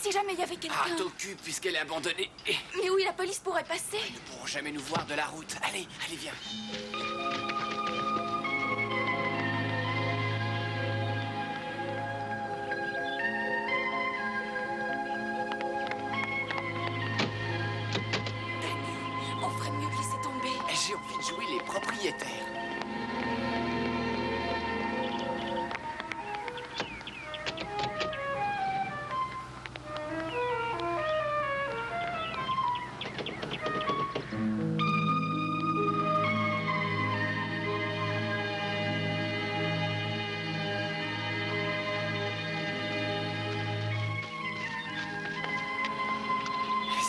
Si jamais il y avait quelqu'un... Ah, t'occupe puisqu'elle est abandonnée. Mais oui, la police pourrait passer. Ils ne pourront jamais nous voir de la route. Allez, allez, viens. Danny, on ferait mieux de laisser tomber. J'ai envie de jouer les propriétaires.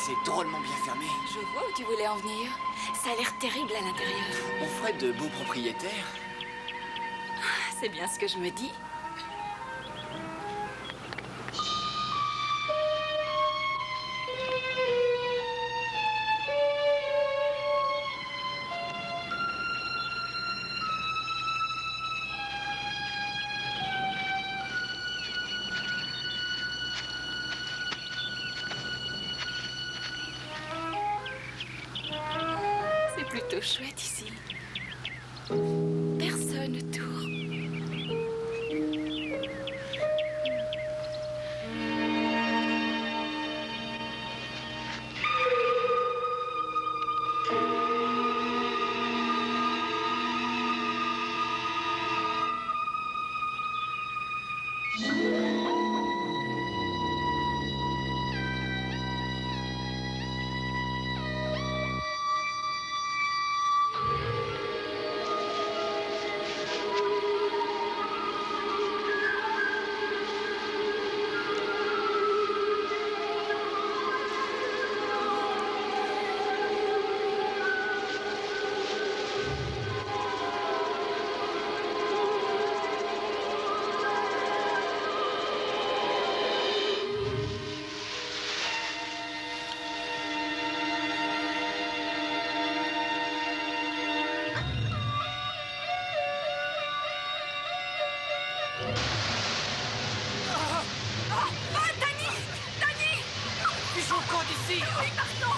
C'est drôlement bien fermé. Je vois où tu voulais en venir. Ça a l'air terrible à l'intérieur. On ferait de beaux propriétaires. C'est bien ce que je me dis. C'est plutôt chouette ici. Personne autour. Fichons le camp d'ici. Oui, partons.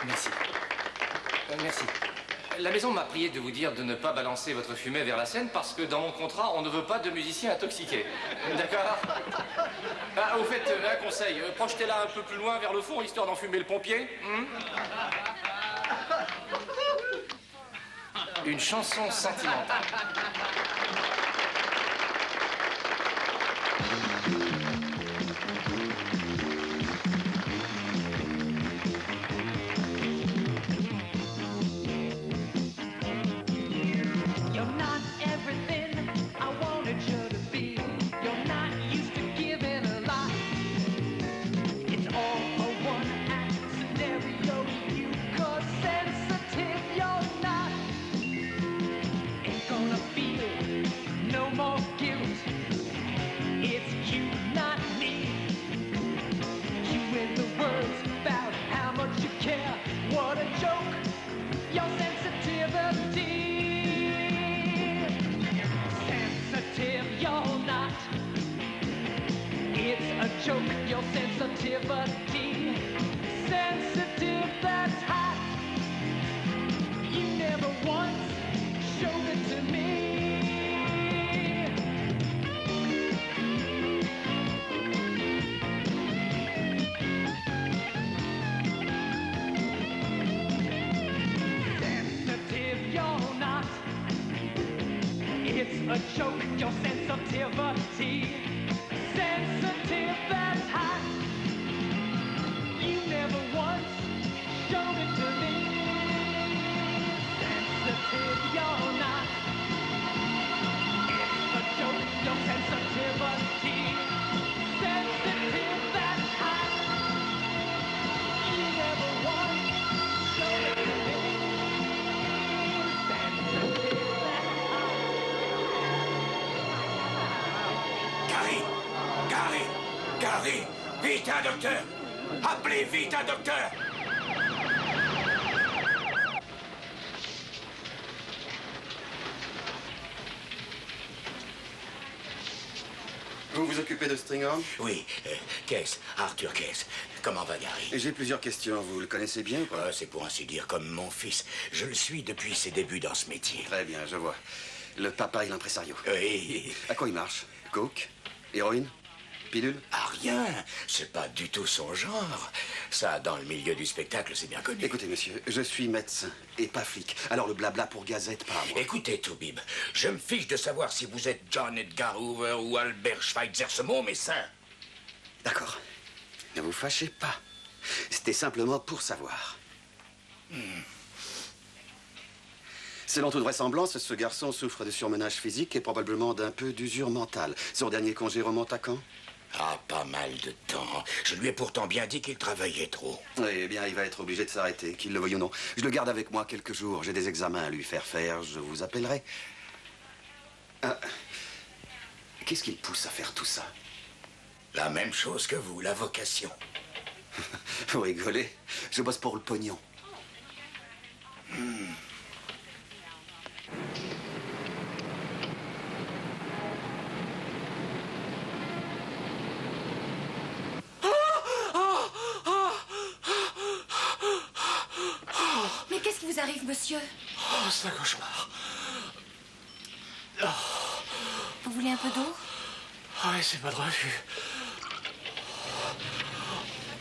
Merci. Merci. La maison m'a prié de vous dire de ne pas balancer votre fumée vers la scène parce que dans mon contrat, on ne veut pas de musiciens intoxiqués. D'accord? Ah, au fait, un conseil. Projetez-la un peu plus loin vers le fond, histoire d'enfumer le pompier. Une chanson sentimentale. Your sensitivity, sensitive, that's hot. You never once showed it to me. Sensitive, you're not. It's a joke, your sensitivity. Sensitive, that's hot. You never once showed it to me. Sensitive, you're not. It's a joke, your sensitivity. Sensitive, that's hot. You never once showed it to me. Sensitive, that's Gary! Gary! Gary! Vite un docteur! Appelez vite un docteur! Vous vous occupez de Stringham? Oui, Case, Arthur Case. Comment va Gary? J'ai plusieurs questions. Vous le connaissez bien ou pas? C'est pour ainsi dire comme mon fils. Je le suis depuis ses débuts dans ce métier. Très bien, je vois. Le papa et l'impresario. Oui. À quoi il marche? Coke? Héroïne? Pilule? Ah, rien. C'est pas du tout son genre. Ça, dans le milieu du spectacle, c'est bien connu. Écoutez, monsieur, je suis médecin et pas flic. Alors le blabla pour gazette, pas à moi. Écoutez, Toubib, je me fiche de savoir si vous êtes John Edgar Hoover ou Albert Schweitzer, ce mot, mais ça. D'accord. Ne vous fâchez pas. C'était simplement pour savoir. Selon toute vraisemblance, ce garçon souffre de surmenage physique et probablement d'un peu d'usure mentale. Son dernier congé remonte à quand? Ah, pas mal de temps. Je lui ai pourtant bien dit qu'il travaillait trop. Eh bien, il va être obligé de s'arrêter, qu'il le veuille ou non. Je le garde avec moi quelques jours. J'ai des examens à lui faire faire. Je vous appellerai. Qu'est-ce qui le pousse à faire tout ça? La même chose que vous, la vocation. Vous rigolez? Je bosse pour le pognon. Mais qu'est-ce qui vous arrive, monsieur? Oh, c'est un cauchemar. Vous voulez un peu d'eau? Ouais, c'est pas de refus.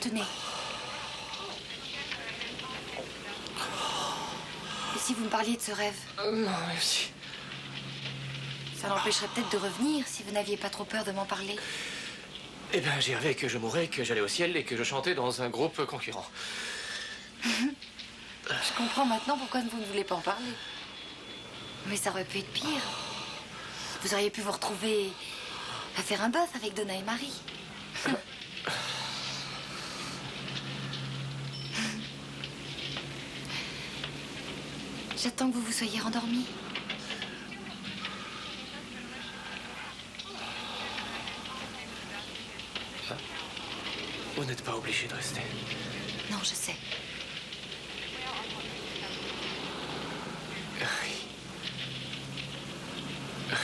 Tenez. Et si vous me parliez de ce rêve? Non, merci. Ça l'empêcherait peut-être de revenir si vous n'aviez pas trop peur de m'en parler. Eh bien, j'y rêvais que je mourais, que j'allais au ciel et que je chantais dans un groupe concurrent. Je comprends maintenant pourquoi vous ne voulez pas en parler. Mais ça aurait pu être pire. Vous auriez pu vous retrouver à faire un bœuf avec Donna et Marie. J'attends que vous vous soyez rendormi. Vous n'êtes pas obligé de rester. Non, je sais. Oui. Oui,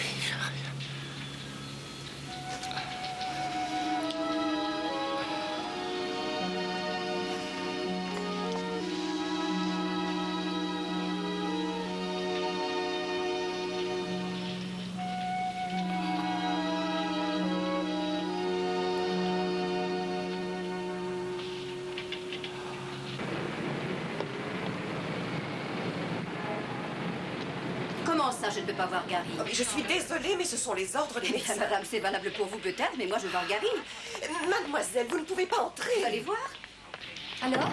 Comment ça, je ne peux pas voir Gary? Oh, mais je suis désolée, mais ce sont les ordres des Eh bien, médecins. madame, c'est valable pour vous peut-être, mais moi je veux voir Gary. Mademoiselle, vous ne pouvez pas entrer. Vous allez voir? Alors?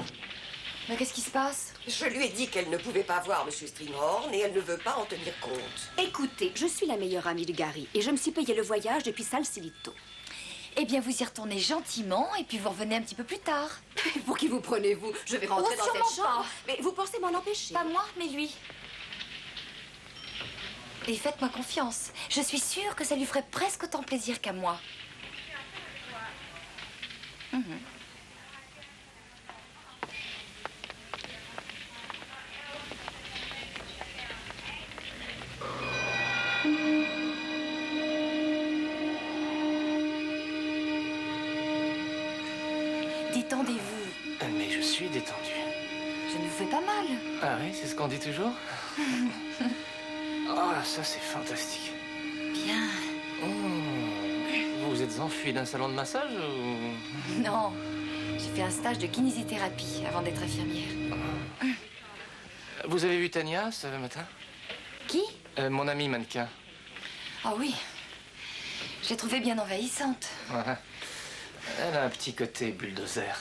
Mais qu'est-ce qui se passe? Je lui ai dit qu'elle ne pouvait pas voir Monsieur Stringhorn et elle ne veut pas en tenir compte. Écoutez, je suis la meilleure amie de Gary et je me suis payé le voyage depuis Salsilito. Eh bien, vous y retournez gentiment et puis vous revenez un petit peu plus tard. Pour qui vous prenez-vous? Je vais rentrer Oh, dans cette sûrement chambre. pas. Mais vous pensez m'en empêcher? Pas moi, mais lui. Et faites-moi confiance. Je suis sûre que ça lui ferait presque autant plaisir qu'à moi. Mhm. Détendez-vous. Mais je suis détendu. Je ne vous fais pas mal. Ah oui, c'est ce qu'on dit toujours? Ah, ça c'est fantastique. Bien. Vous vous êtes enfui d'un salon de massage ou... Non, j'ai fait un stage de kinésithérapie avant d'être infirmière. Vous avez vu Tania ce matin? Qui? Mon amie mannequin. Ah oui. Je l'ai trouvée bien envahissante. Ouais. Elle a un petit côté bulldozer.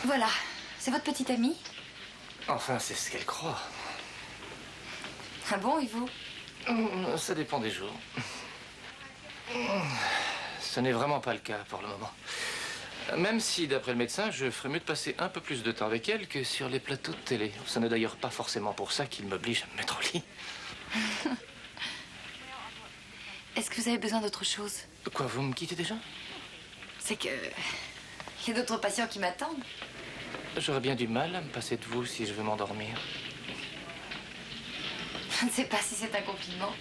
Voilà. C'est votre petite amie? Enfin, c'est ce qu'elle croit. Ah bon, et vous? Ça dépend des jours. Ce n'est vraiment pas le cas pour le moment. Même si, d'après le médecin, je ferais mieux de passer un peu plus de temps avec elle que sur les plateaux de télé. Ce n'est d'ailleurs pas forcément pour ça qu'il m'oblige à me mettre au lit. Est-ce que vous avez besoin d'autre chose? Quoi, vous me quittez déjà? C'est que... il y a d'autres patients qui m'attendent. J'aurais bien du mal à me passer de vous si je veux m'endormir. Je ne sais pas si c'est un compliment.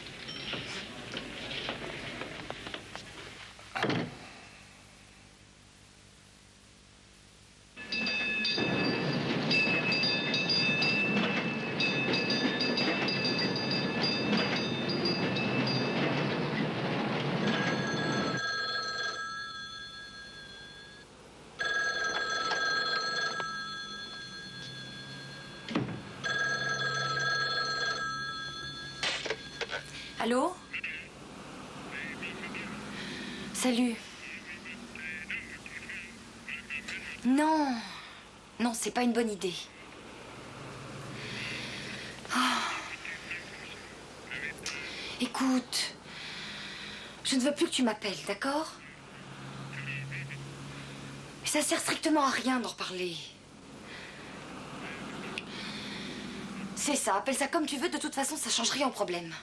Allô? Salut. Non. Non, c'est pas une bonne idée. Ah. Écoute, je ne veux plus que tu m'appelles, d'accord? Ça sert strictement à rien d'en reparler. C'est ça, appelle ça comme tu veux, de toute façon, ça change rien au problème.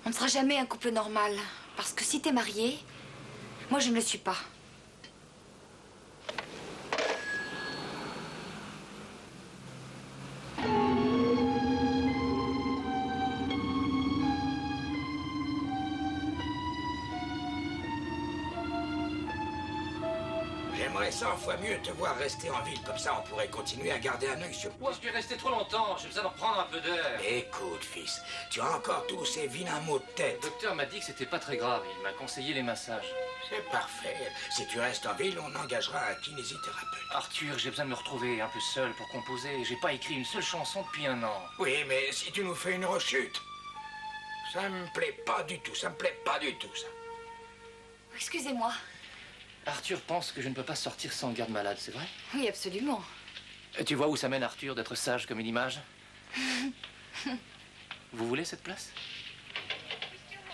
On ne sera jamais un couple normal. Parce que si t'es marié, moi je ne le suis pas. J'aimerais 100 fois mieux te voir rester en ville. Comme ça, on pourrait continuer à garder un œil sur toi. Je suis resté trop longtemps, j'ai besoin de reprendre un peu d'air. Écoute, fils, tu as encore tous ces vilains maux de tête. Le docteur m'a dit que c'était pas très grave, il m'a conseillé les massages. C'est parfait. Si tu restes en ville, on engagera un kinésithérapeute. Arthur, j'ai besoin de me retrouver un peu seul pour composer. J'ai pas écrit une seule chanson depuis un an. Oui, mais si tu nous fais une rechute, ça me plaît pas du tout. Ça me plaît pas du tout, ça. Excusez-moi. Arthur pense que je ne peux pas sortir sans garde-malade, c'est vrai? Oui, absolument. Tu vois où ça mène Arthur d'être sage comme une image? Vous voulez cette place?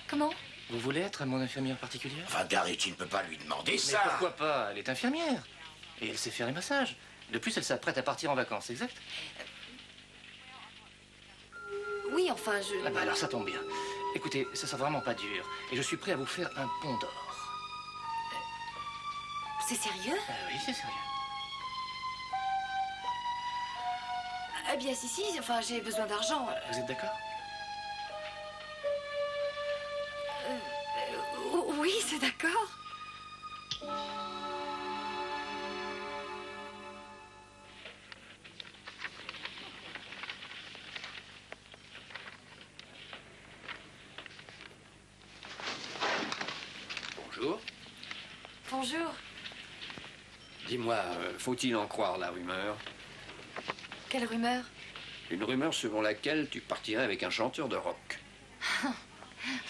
Comment? Vous voulez être mon infirmière particulière? Enfin, Gary, tu ne peux pas lui demander Mais ça. pourquoi pas? Elle est infirmière. Et elle sait faire les massages. De plus, elle s'apprête à partir en vacances, exact? Oui, enfin, je... Ah bah alors ça tombe bien. Écoutez, ça sera vraiment pas dur. Et je suis prêt à vous faire un pont d'or. C'est sérieux? Oui, c'est sérieux. Eh bien, si, enfin, j'ai besoin d'argent. Vous êtes d'accord? Oui, c'est d'accord. Bonjour. Bonjour. Dis-moi, faut-il en croire la rumeur? Quelle rumeur? Une rumeur selon laquelle tu partirais avec un chanteur de rock.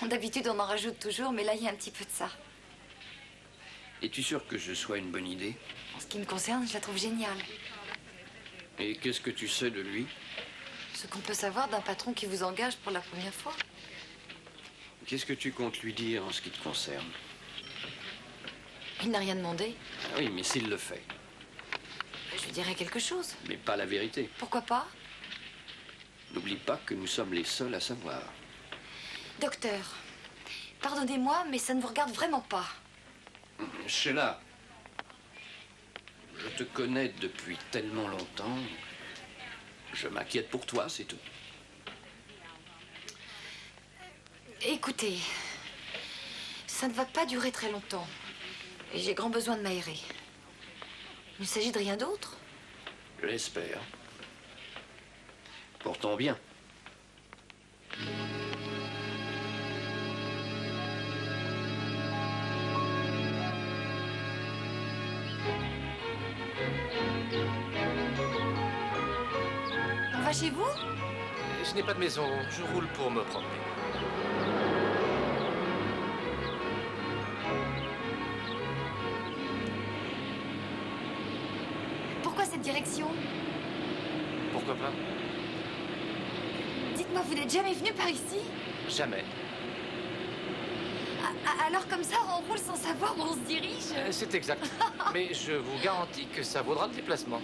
D'habitude, on en rajoute toujours, mais là, il y a un petit peu de ça. Es-tu sûr que ce soit une bonne idée? En ce qui me concerne, je la trouve géniale. Et qu'est-ce que tu sais de lui? Ce qu'on peut savoir d'un patron qui vous engage pour la première fois. Qu'est-ce que tu comptes lui dire en ce qui te concerne? Il n'a rien demandé. Ah oui, mais s'il le fait. Je lui dirai quelque chose. Mais pas la vérité. Pourquoi pas? N'oublie pas que nous sommes les seuls à savoir. Docteur, pardonnez-moi, mais ça ne vous regarde vraiment pas. Sheila, je te connais depuis tellement longtemps. Je m'inquiète pour toi, c'est tout. Écoutez, ça ne va pas durer très longtemps. Et j'ai grand besoin de m'aérer. Il s'agit de rien d'autre. Je l'espère. Pour ton bien. On va chez vous? Je n'ai pas de maison, je roule pour me promener. Pourquoi cette direction? Pourquoi pas? Dites-moi, vous n'êtes jamais venu par ici? Jamais. Alors comme ça, on roule sans savoir où on se dirige? C'est exact. Mais je vous garantis que ça vaudra le déplacement.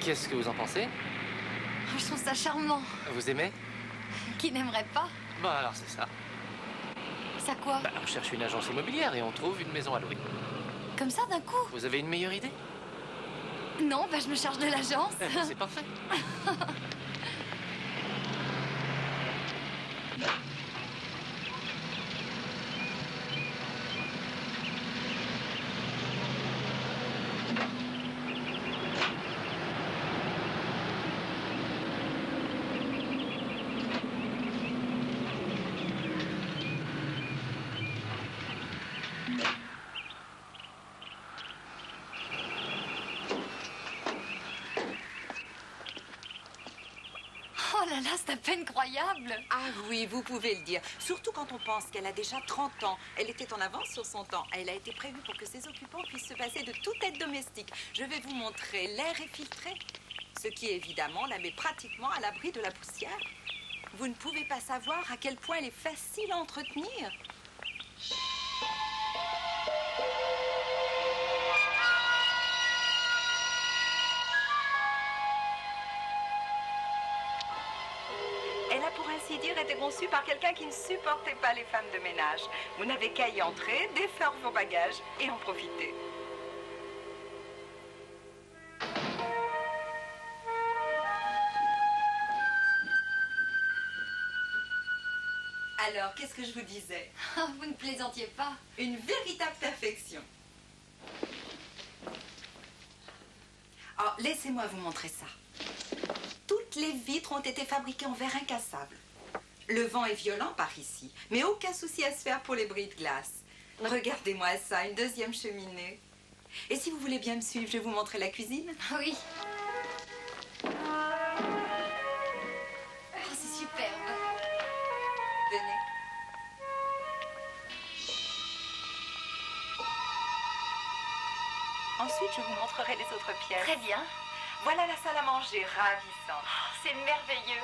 Qu'est-ce que vous en pensez? Je trouve ça charmant. Vous aimez? Qui n'aimerait pas? Bah alors c'est ça. Ça quoi? Bah, on cherche une agence immobilière et on trouve une maison à louer. Comme ça, d'un coup? Vous avez une meilleure idée? Non, bah je me charge de l'agence. Eh ben, c'est parfait. Oh là là, c'est à peine croyable. Ah oui, vous pouvez le dire. Surtout quand on pense qu'elle a déjà 30 ans. Elle était en avance sur son temps. Elle a été prévue pour que ses occupants puissent se passer de toute aide domestique. Je vais vous montrer. L'air est filtré, ce qui évidemment la met pratiquement à l'abri de la poussière. Vous ne pouvez pas savoir à quel point elle est facile à entretenir. Elle a pour ainsi dire été conçue par quelqu'un qui ne supportait pas les femmes de ménage. Vous n'avez qu'à y entrer, défaire vos bagages et en profiter. Alors, qu'est-ce que je vous disais? Vous ne plaisantiez pas. Une véritable perfection. Alors, laissez-moi vous montrer ça. Toutes les vitres ont été fabriquées en verre incassable. Le vent est violent par ici, mais aucun souci à se faire pour les bris de glace. Regardez-moi ça, une deuxième cheminée. Et si vous voulez bien me suivre, je vais vous montrer la cuisine. Oui. Oh, c'est superbe. Venez. Ensuite, je vous montrerai les autres pièces. Très bien. Voilà la salle à manger, ravissante. C'est merveilleux.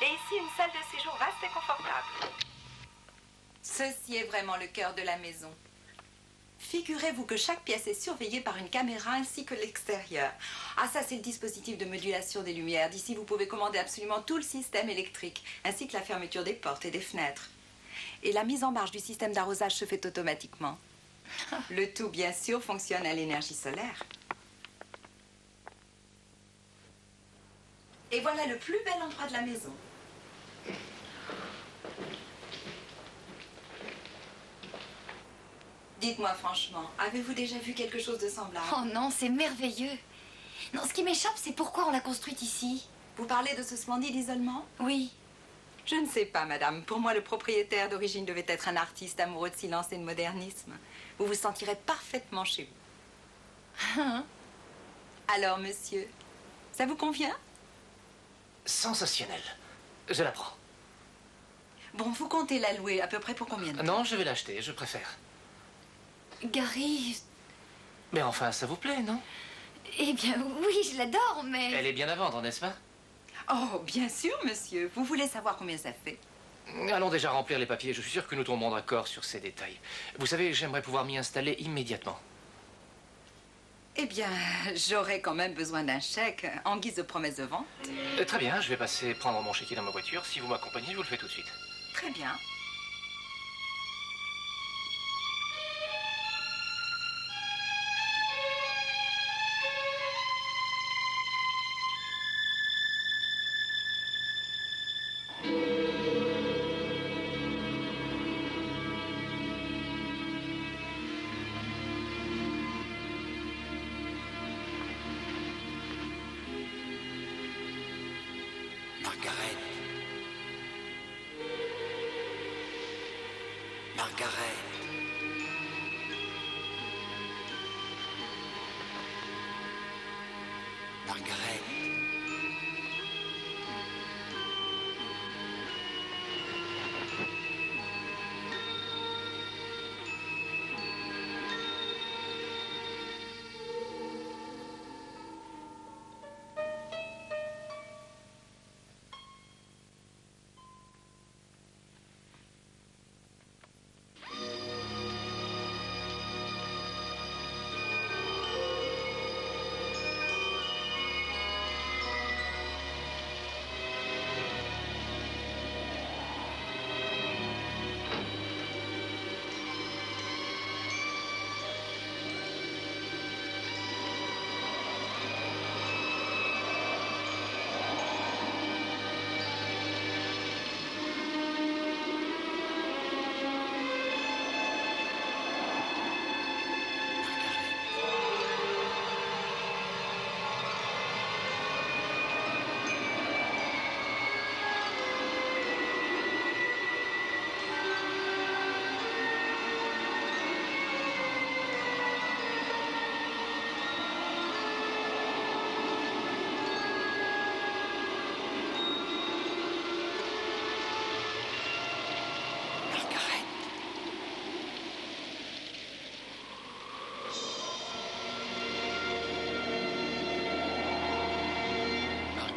Et ici, une salle de séjour vaste et confortable. Ceci est vraiment le cœur de la maison. Figurez-vous que chaque pièce est surveillée par une caméra ainsi que l'extérieur. Ah, ça, c'est le dispositif de modulation des lumières. D'ici, vous pouvez commander absolument tout le système électrique, ainsi que la fermeture des portes et des fenêtres. et la mise en marche du système d'arrosage se fait automatiquement. Le tout, bien sûr, fonctionne à l'énergie solaire. Et voilà le plus bel endroit de la maison. Dites-moi franchement, avez-vous déjà vu quelque chose de semblable? Oh non, c'est merveilleux. Non, ce qui m'échappe, c'est pourquoi on l'a construite ici. Vous parlez de ce splendide isolement? Oui. Je ne sais pas, madame. Pour moi, le propriétaire d'origine devait être un artiste amoureux de silence et de modernisme. Vous vous sentirez parfaitement chez vous. Alors, monsieur, ça vous convient? Sensationnel. Je la prends. Bon, vous comptez la louer à peu près pour combien de temps? Non, je vais l'acheter, je préfère. Gary... Mais enfin, ça vous plaît, non? Eh bien, oui, je l'adore, mais... Elle est bien à vendre, n'est-ce pas? Oh, bien sûr, monsieur. Vous voulez savoir combien ça fait? Allons déjà remplir les papiers. Je suis sûr que nous tomberons d'accord sur ces détails. Vous savez, j'aimerais pouvoir m'y installer immédiatement. Eh bien, j'aurais quand même besoin d'un chèque en guise de promesse de vente. Très bien, je vais passer prendre mon chéquier dans ma voiture. Si vous m'accompagnez, je vous le fais tout de suite. Très bien.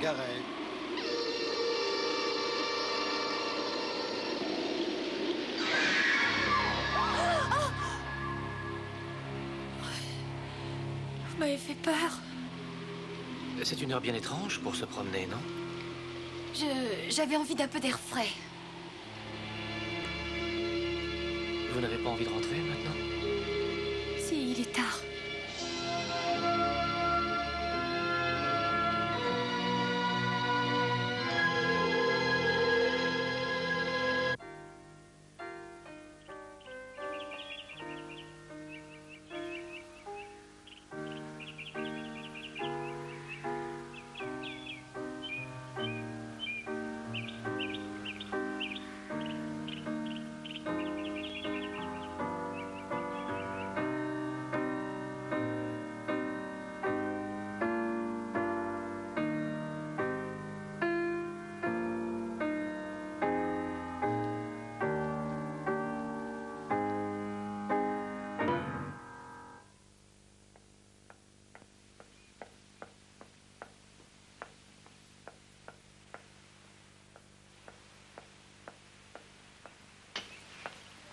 Margaret. Vous m'avez fait peur. C'est une heure bien étrange pour se promener, non? J'avais envie d'un peu d'air frais. Vous n'avez pas envie de rentrer maintenant? Si, il est tard.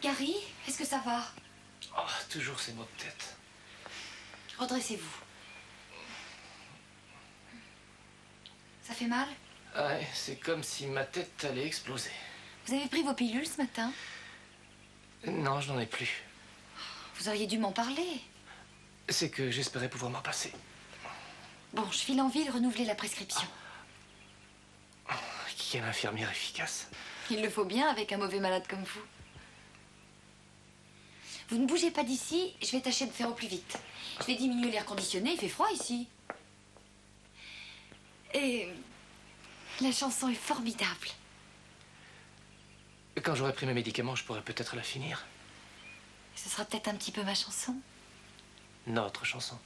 Gary, est-ce que ça va? Oh, toujours ces maux de tête. Redressez-vous. Ça fait mal? Ouais, c'est comme si ma tête allait exploser. Vous avez pris vos pilules ce matin? Non, je n'en ai plus. Vous auriez dû m'en parler. C'est que j'espérais pouvoir m'en passer. Bon, je file en ville renouveler la prescription. Quelle infirmière efficace. Il le faut bien avec un mauvais malade comme vous. Vous ne bougez pas d'ici, je vais tâcher de faire au plus vite. Je vais diminuer l'air conditionné, il fait froid ici. Et la chanson est formidable. Quand j'aurai pris mes médicaments, je pourrai peut-être la finir. Ce sera peut-être un petit peu ma chanson. Notre chanson.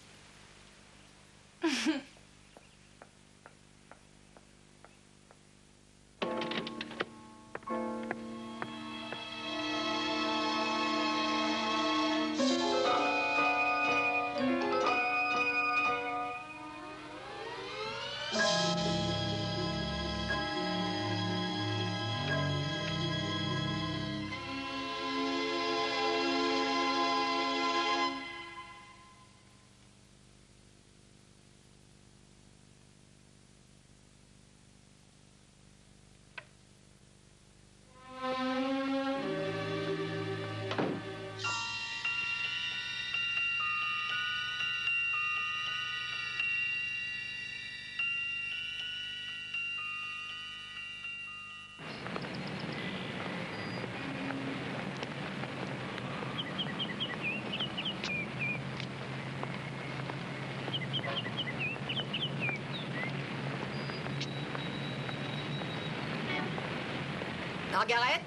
Margaret?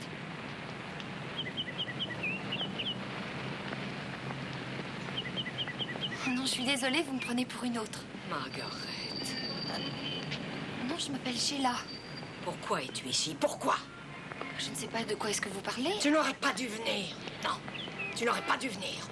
Oh non, je suis désolée, vous me prenez pour une autre. Margaret. Non, je m'appelle Sheila. Pourquoi es-tu ici? Pourquoi? Je ne sais pas de quoi est-ce que vous parlez. Tu n'aurais pas dû venir. Non, tu n'aurais pas dû venir.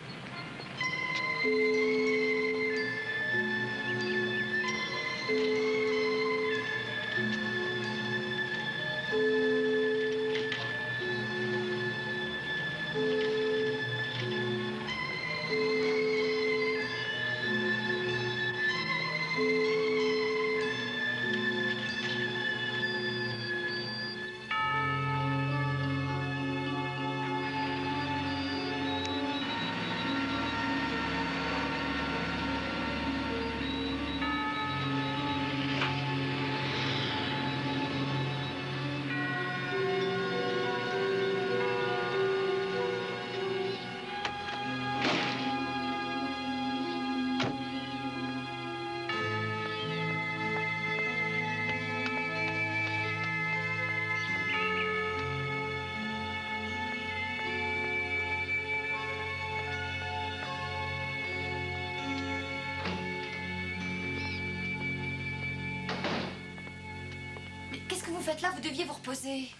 Qu'est-ce que vous faites là? Vous deviez vous reposer.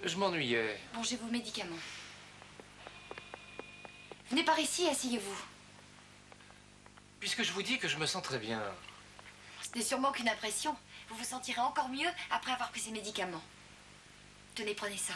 Je m'ennuyais. Bon, j'ai vos médicaments. Venez par ici, asseyez-vous. Puisque je vous dis que je me sens très bien. Ce n'est sûrement qu'une impression. Vous vous sentirez encore mieux après avoir pris ces médicaments. Tenez, prenez ça.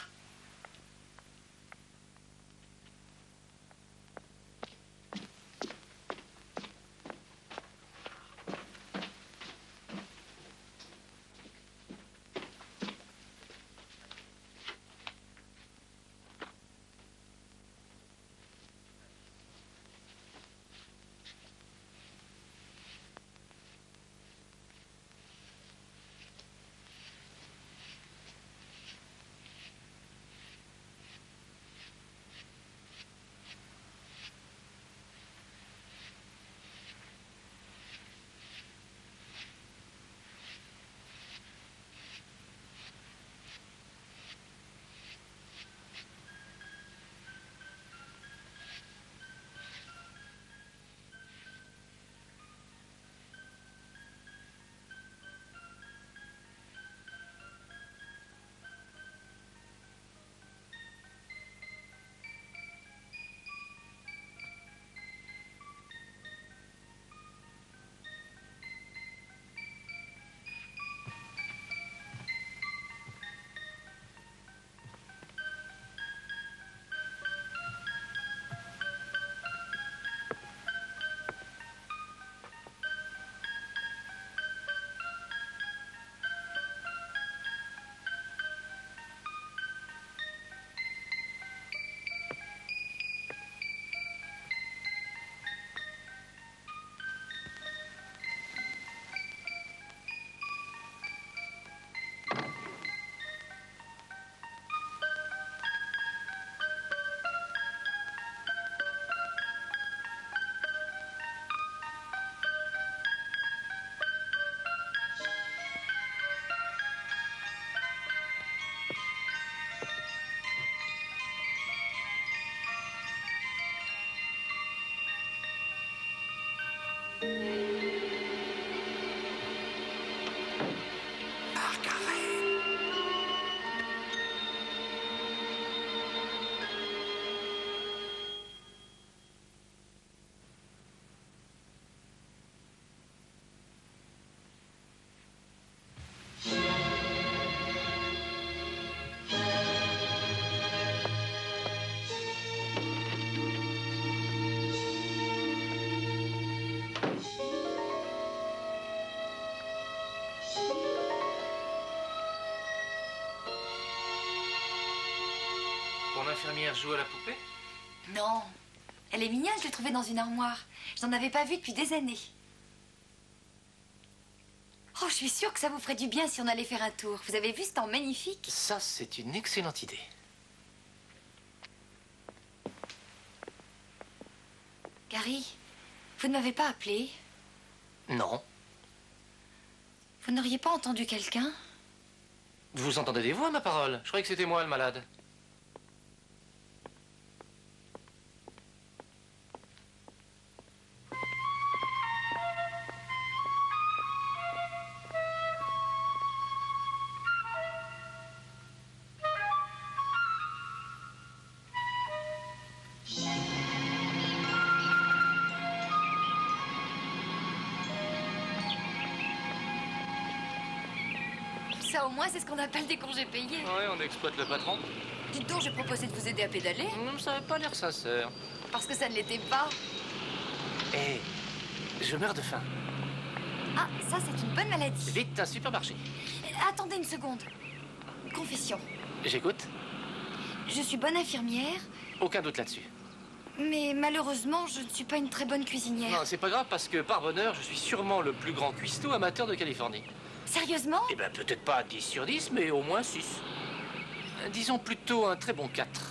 Ton infirmière joue à la poupée? Non. Elle est mignonne, je l'ai trouvée dans une armoire. Je n'en avais pas vue depuis des années. Oh, je suis sûre que ça vous ferait du bien si on allait faire un tour. Vous avez vu ce temps magnifique? Ça, c'est une excellente idée. Gary, vous ne m'avez pas appelé? Non. Vous n'auriez pas entendu quelqu'un? Vous entendez des voix, ma parole? Je croyais que c'était moi, le malade. Ça, au moins, c'est ce qu'on appelle des congés payés. Ouais, on exploite le patron. Dites donc, j'ai proposé de vous aider à pédaler. Ça n'avait pas l'air sincère. Parce que ça ne l'était pas. Hé, je meurs de faim. Ah, ça, c'est une bonne maladie. Vite, un supermarché. Attendez une seconde. Confession. J'écoute. Je suis bonne infirmière, Aucun doute là-dessus. mais malheureusement, je ne suis pas une très bonne cuisinière. Non, c'est pas grave parce que, par bonheur, je suis sûrement le plus grand cuistot amateur de Californie. Sérieusement? Eh ben, peut-être pas 10 sur 10, mais au moins 6. Disons plutôt un très bon 4.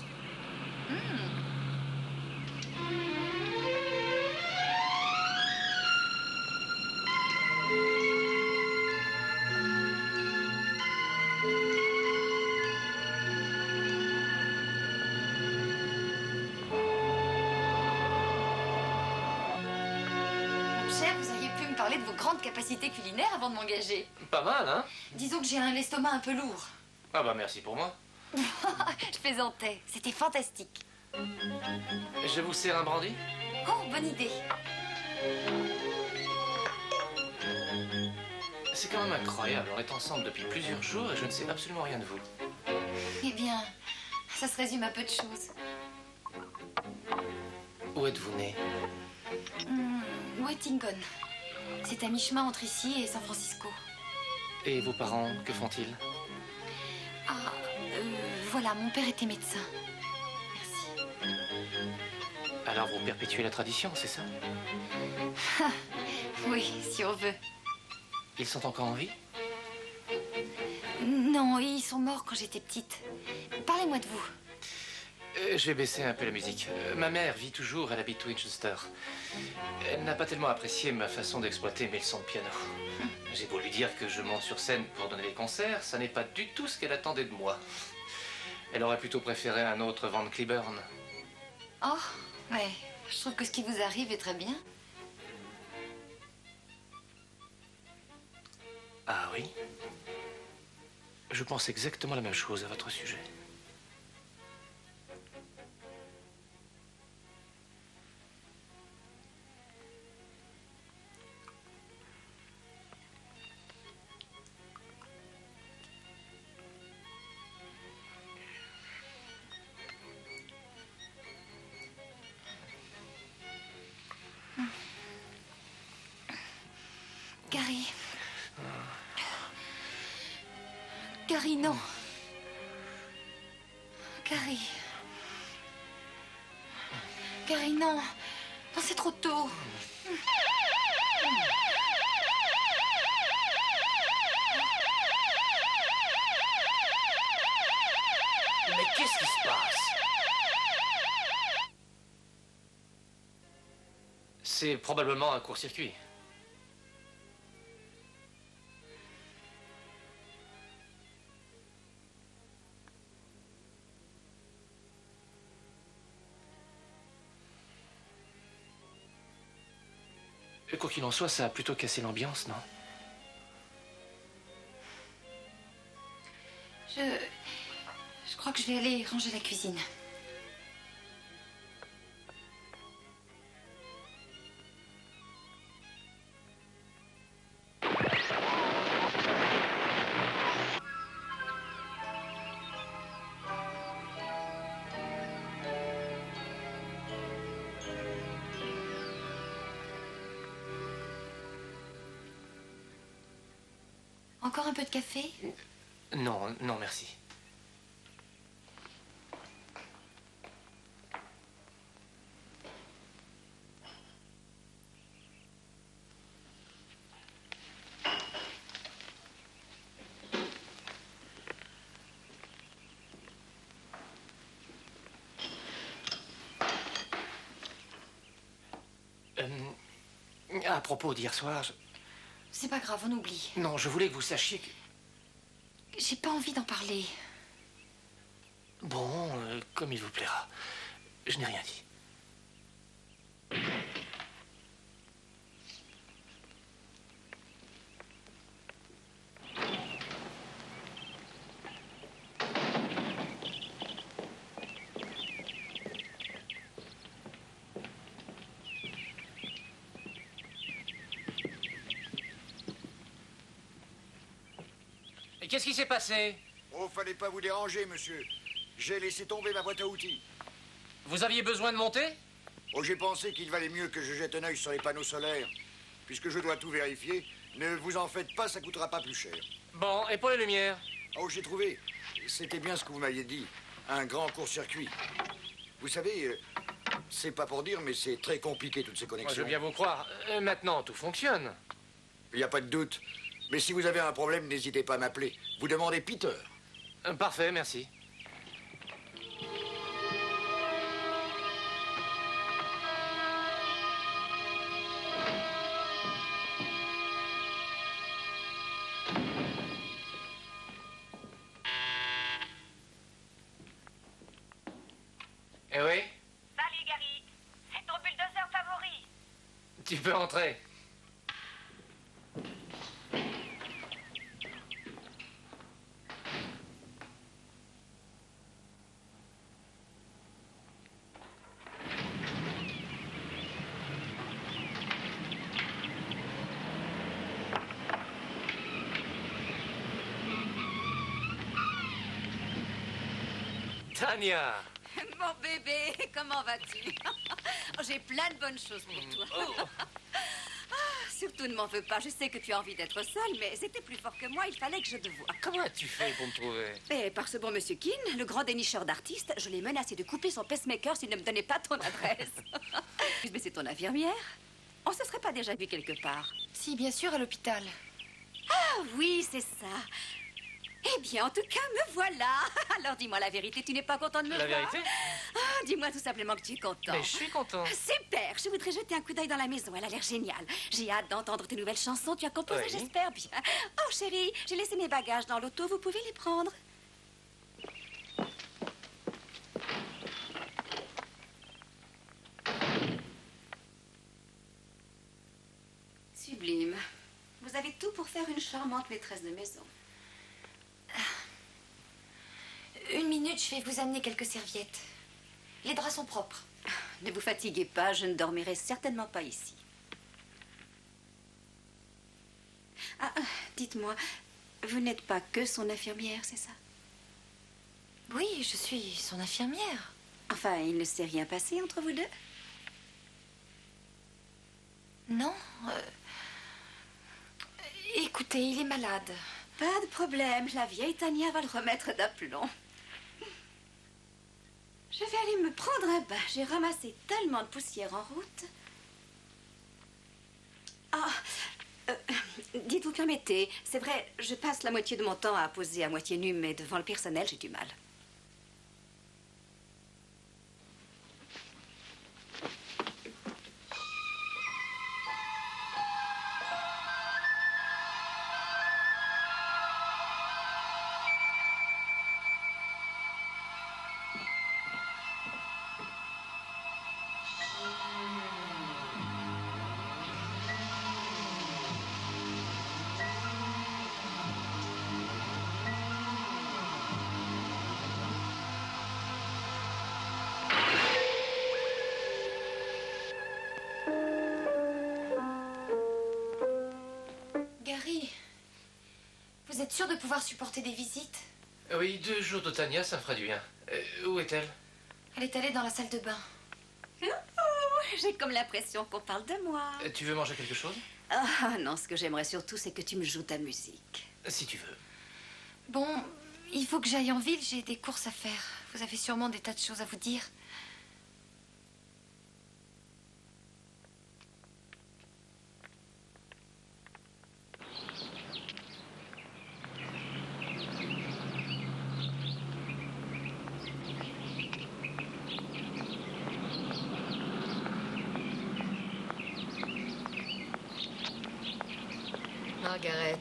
Cher, vous auriez pu me parler de vos grandes capacités culinaires avant de m'engager. Pas mal, hein? Disons que j'ai l'estomac un peu lourd. Ah bah merci pour moi. Je plaisantais. C'était fantastique. Je vous sers un brandy? Oh, bonne idée. C'est quand même incroyable. On est ensemble depuis plusieurs jours et je ne sais absolument rien de vous. Eh bien, ça se résume à peu de choses. Où êtes-vous né? Wettingon. C'est à mi-chemin entre ici et San Francisco. Et vos parents, que font-ils? Ah, voilà, mon père était médecin. Merci. Alors vous perpétuez la tradition, c'est ça? Oui, si on veut. Ils sont encore en vie? Non, ils sont morts quand j'étais petite. Parlez-moi de vous. Je vais baisser un peu la musique. Ma mère vit toujours, elle habite Winchester. Elle n'a pas tellement apprécié ma façon d'exploiter mes leçons de piano. J'ai beau lui dire que je monte sur scène pour donner des concerts, ça n'est pas du tout ce qu'elle attendait de moi. Elle aurait plutôt préféré un autre Van Cliburn. Oh, ouais. Je trouve que ce qui vous arrive est très bien. Ah oui? Je pense exactement la même chose à votre sujet. Gary. Gary, non. Gary. Gary, non. Non, c'est trop tôt. Mais qu'est-ce qui se passe? C'est probablement un court-circuit. Quoi qu'il en soit, ça a plutôt cassé l'ambiance, non? Je crois que je vais aller ranger la cuisine. Encore un peu de café? Non, non, merci. À propos d'hier soir, C'est pas grave, on oublie. non, je voulais que vous sachiez que... J'ai pas envie d'en parler. Bon, comme il vous plaira. Je n'ai rien dit. Et qu'est-ce qui s'est passé? Oh, fallait pas vous déranger, monsieur. J'ai laissé tomber ma boîte à outils. Vous aviez besoin de monter? Oh, j'ai pensé qu'il valait mieux que je jette un œil sur les panneaux solaires. Puisque je dois tout vérifier, ne vous en faites pas, ça coûtera pas plus cher. Bon, et pour les lumières? Oh, j'ai trouvé. C'était bien ce que vous m'aviez dit. Un grand court-circuit. Vous savez, c'est pas pour dire, mais c'est très compliqué, toutes ces Moi, connexions. je veux bien vous croire. Maintenant, tout fonctionne. Il n'y a pas de doute. Mais si vous avez un problème, n'hésitez pas à m'appeler. Vous demandez Peter. Parfait, merci. Eh oui? Salut Gary, c'est ton bulldozer favori. Tu peux entrer. Tania! Mon bébé, comment vas-tu? J'ai plein de bonnes choses pour toi. Ah, surtout ne m'en veux pas. Je sais que tu as envie d'être seule, mais c'était plus fort que moi. Il fallait que je te voie. Comment as-tu fait pour me trouver? Et par ce bon monsieur Keane, le grand dénicheur d'artistes, je l'ai menacé de couper son pacemaker s'il ne me donnait pas ton adresse. Mais c'est ton infirmière? On se serait pas déjà vu quelque part? Si, bien sûr, à l'hôpital. Ah oui, c'est ça. Eh bien, en tout cas, me voilà. Alors, dis-moi la vérité, tu n'es pas content de me La voir? vérité? Ah, dis-moi tout simplement que tu es content. Mais je suis content. Super, je voudrais jeter un coup d'œil dans la maison, elle a l'air géniale. J'ai hâte d'entendre tes nouvelles chansons, tu as composé, Oui. j'espère bien. Oh chérie, j'ai laissé mes bagages dans l'auto, vous pouvez les prendre. Sublime. Vous avez tout pour faire une charmante maîtresse de maison. Une minute, je vais vous amener quelques serviettes. Les draps sont propres. Ne vous fatiguez pas, je ne dormirai certainement pas ici. Dites-moi, vous n'êtes pas que son infirmière, c'est ça? Oui, je suis son infirmière. Enfin, il ne s'est rien passé entre vous deux? Non. Écoutez, il est malade. Pas de problème, la vieille Tania va le remettre d'aplomb. Je vais aller me prendre un bain. J'ai ramassé tellement de poussière en route. Dites, vous permettez, c'est vrai, je passe la moitié de mon temps à poser à moitié nue, mais devant le personnel, j'ai du mal. Gary, vous êtes sûr de pouvoir supporter des visites? Oui, 2 jours de Tania, ça me ferait du bien. Où est-elle? Elle est allée dans la salle de bain. J'ai comme l'impression qu'on parle de moi. Tu veux manger quelque chose? Ah non, ce que j'aimerais surtout, c'est que tu me joues ta musique. Si tu veux. Bon, il faut que j'aille en ville, j'ai des courses à faire. Vous avez sûrement des tas de choses à vous dire. Margaret.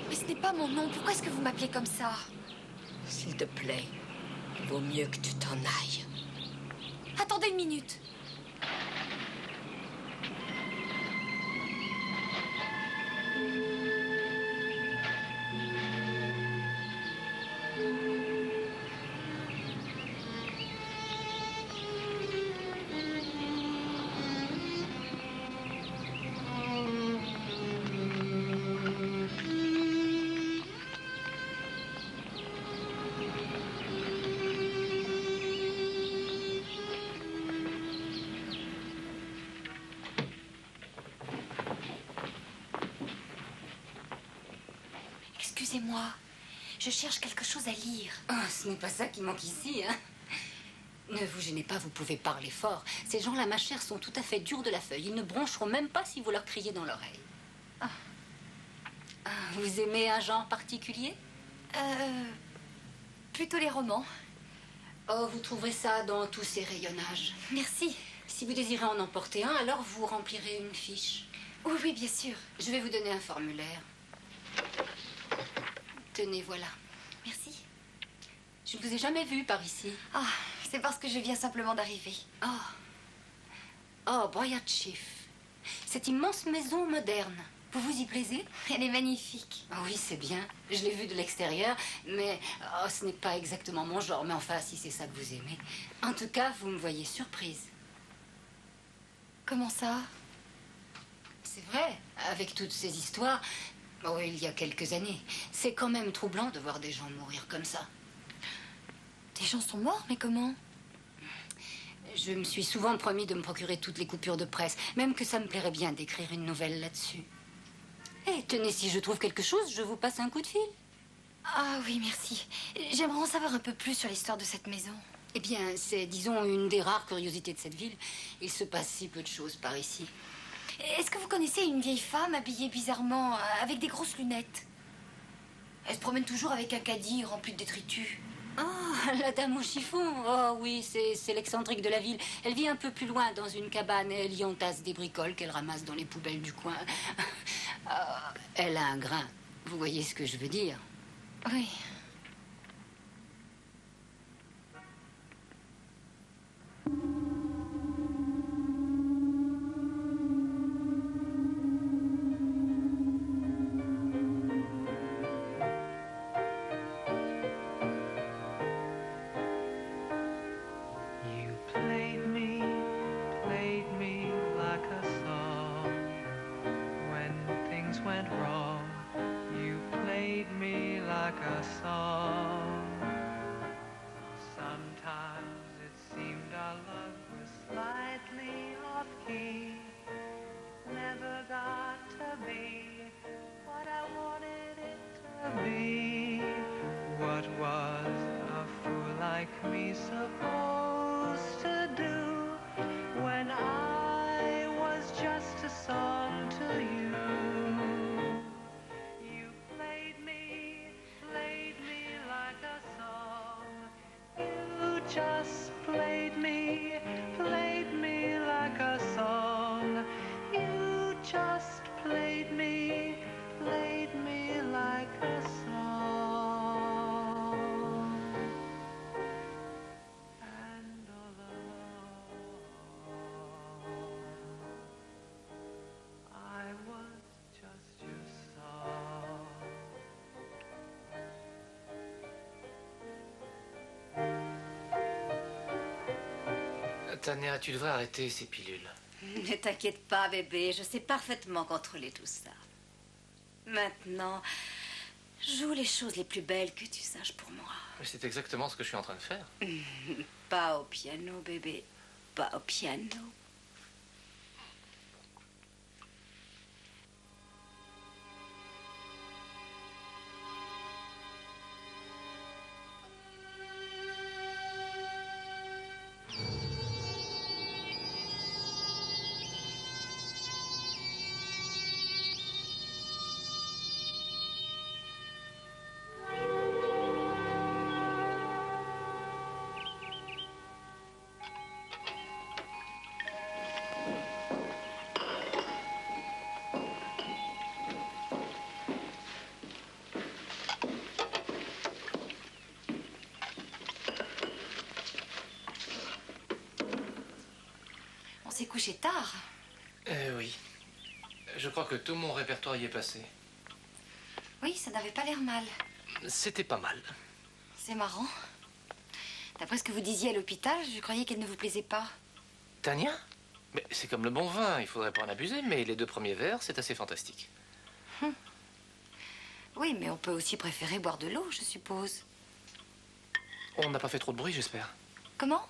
Mais ce n'est pas mon nom. Pourquoi est-ce que vous m'appelez comme ça? S'il te plaît, il vaut mieux que tu t'en ailles. Attendez une minute. Excusez-moi, je cherche quelque chose à lire. Oh, ce n'est pas ça qui manque ici, hein. Ne vous gênez pas, vous pouvez parler fort. Ces gens-là, ma chère, sont tout à fait durs de la feuille. Ils ne broncheront même pas si vous leur criez dans l'oreille. Ah. Vous aimez un genre particulier? Plutôt les romans. Oh, vous trouverez ça dans tous ces rayonnages. Merci. Si vous désirez en emporter un, alors vous remplirez une fiche. Oui, oui, bien sûr. Je vais vous donner un formulaire. Tenez, voilà. Merci. Je ne vous ai jamais vu par ici. Ah, c'est parce que je viens simplement d'arriver. Oh, Briar Chief. Cette immense maison moderne. Vous vous y plaisez? Elle est magnifique. Oh oui, c'est bien. Je l'ai vue de l'extérieur, mais ce n'est pas exactement mon genre. Mais enfin, si c'est ça que vous aimez. En tout cas, vous me voyez surprise. Comment ça? C'est vrai, avec toutes ces histoires... Oh, il y a quelques années. C'est quand même troublant de voir des gens mourir comme ça. Des gens sont morts, mais comment? Je me suis souvent promis de me procurer toutes les coupures de presse, même que ça me plairait bien d'écrire une nouvelle là-dessus. Eh, tenez, si je trouve quelque chose, je vous passe un coup de fil. Ah oui, merci. J'aimerais en savoir un peu plus sur l'histoire de cette maison. Eh bien, c'est, disons, une des rares curiosités de cette ville. Il se passe si peu de choses par ici. Est-ce que vous connaissez une vieille femme habillée bizarrement, avec des grosses lunettes? Elle se promène toujours avec un caddie rempli de détritus. Oh, la dame au chiffon. Oh oui, c'est l'excentrique de la ville. Elle vit un peu plus loin, dans une cabane, et elle y entasse des bricoles qu'elle ramasse dans les poubelles du coin. Elle a un grain. Vous voyez ce que je veux dire? Oui. Tania, tu devrais arrêter ces pilules. Ne t'inquiète pas, bébé. Je sais parfaitement contrôler tout ça. Maintenant, joue les choses les plus belles que tu saches pour moi. Mais c'est exactement ce que je suis en train de faire. Pas au piano, bébé. Pas au piano. couché tard. Oui. Je crois que tout mon répertoire y est passé. Oui, ça n'avait pas l'air mal. C'était pas mal. C'est marrant. D'après ce que vous disiez à l'hôpital, je croyais qu'elle ne vous plaisait pas. Tania? Mais c'est comme le bon vin, il faudrait pas en abuser, mais les 2 premiers verres, c'est assez fantastique. Oui, mais on peut aussi préférer boire de l'eau, je suppose. On n'a pas fait trop de bruit, j'espère. Comment?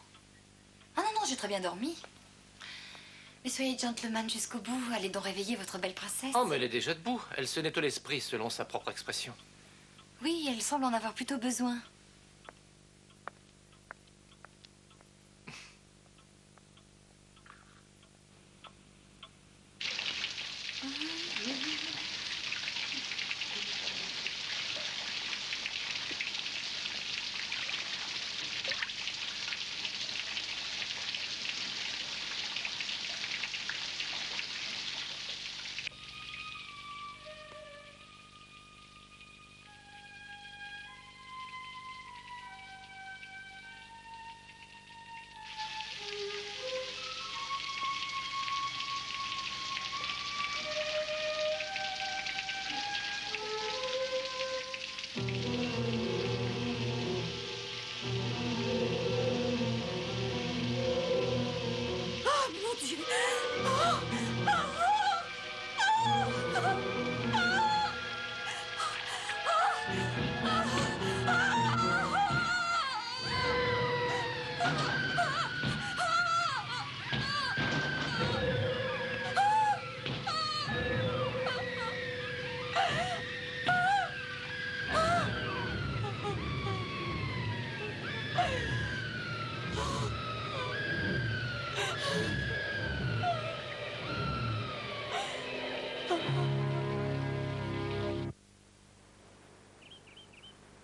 Ah non, non, j'ai très bien dormi. Mais soyez gentleman jusqu'au bout. Allez donc réveiller votre belle princesse. Oh, mais elle est déjà debout. Elle se nettoie l'esprit, selon sa propre expression. Oui, elle semble en avoir plutôt besoin.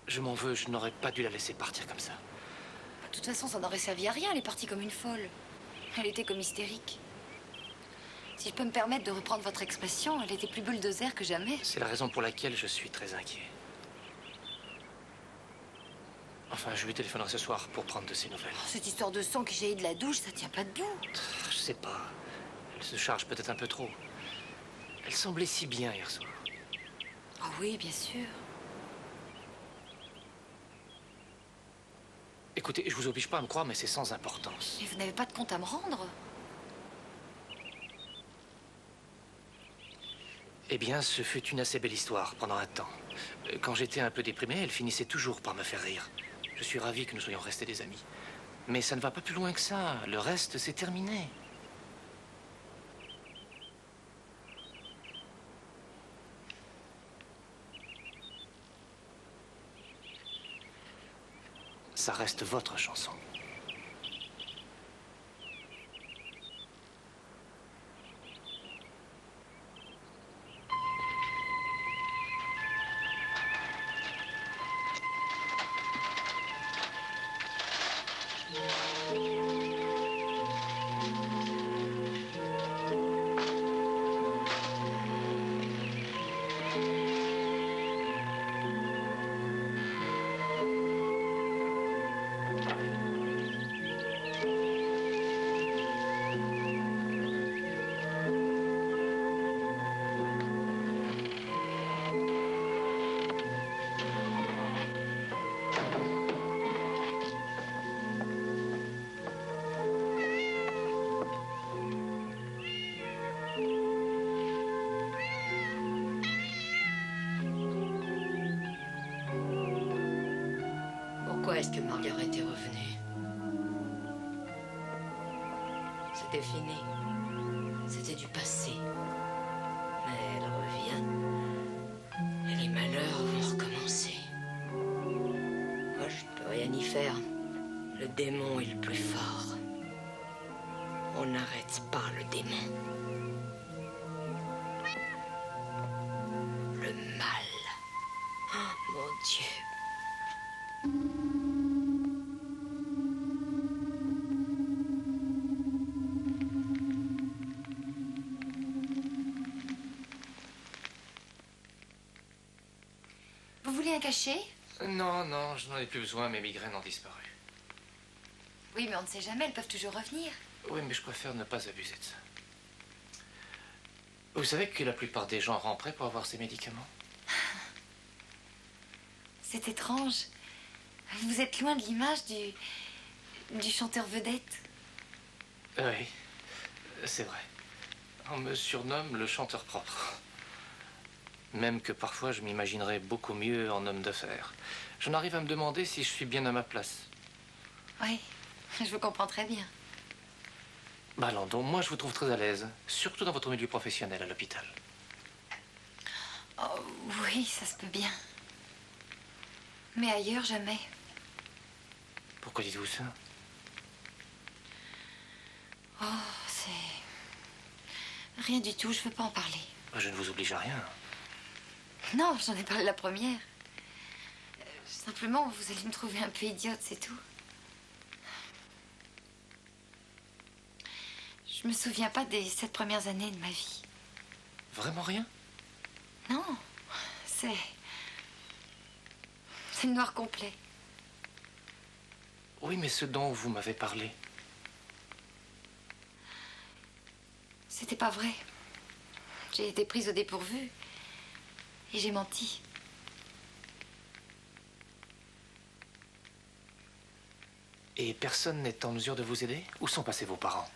Je m'en veux, je n'aurais pas dû la laisser partir comme ça. De toute façon, ça n'aurait servi à rien. Elle est partie comme une folle. Elle était comme hystérique. Si je peux me permettre de reprendre votre expression, elle était plus bulldozer que jamais. C'est la raison pour laquelle je suis très inquiet. Enfin, je lui téléphonerai ce soir pour prendre de ses nouvelles. Oh, cette histoire de sang qui jaillit de la douche, ça tient pas debout. Je sais pas. Elle se charge peut-être un peu trop. Elle semblait si bien hier soir. Ah oui, bien sûr. Écoutez, je vous oblige pas à me croire, mais c'est sans importance. Mais vous n'avez pas de compte à me rendre. Eh bien, ce fut une assez belle histoire pendant un temps. Quand j'étais un peu déprimé, elle finissait toujours par me faire rire. Je suis ravi que nous soyons restés des amis. Mais ça ne va pas plus loin que ça. Le reste, c'est terminé. Ça reste votre chanson. Pourquoi est-ce que Margaret est revenue? C'était fini. C'était du passé. Mais elle revient. Et les malheurs vont recommencer. Moi, je peux rien y faire. Le démon est le plus fort. On n'arrête pas le démon. Le mal. Oh, mon Dieu. Vous voulez un cachet? Non, non, je n'en ai plus besoin, mes migraines ont disparu. Oui, mais on ne sait jamais, elles peuvent toujours revenir. Oui, mais je préfère ne pas abuser de ça. Vous savez que la plupart des gens rentrent pour avoir ces médicaments? C'est étrange. Vous êtes loin de l'image du chanteur vedette. Oui, c'est vrai. On me surnomme le chanteur propre. Même que parfois je m'imaginerais beaucoup mieux en homme d'affaires. J'en arrive à me demander si je suis bien à ma place. Oui, je vous comprends très bien. Bah Landon, moi je vous trouve très à l'aise, surtout dans votre milieu professionnel à l'hôpital. Oh, oui, ça se peut bien. Mais ailleurs, jamais. Pourquoi dites-vous ça? Oh, c'est... Rien du tout, je veux pas en parler. Je ne vous oblige à rien. Non, j'en ai parlé la première. Simplement, vous allez me trouver un peu idiote, c'est tout. Je me souviens pas des 7 premières années de ma vie. Vraiment rien? Non, c'est le noir complet. Oui, mais ce dont vous m'avez parlé. C'était pas vrai. J'ai été prise au dépourvu. Et j'ai menti. Et personne n'est en mesure de vous aider? Où sont passés vos parents?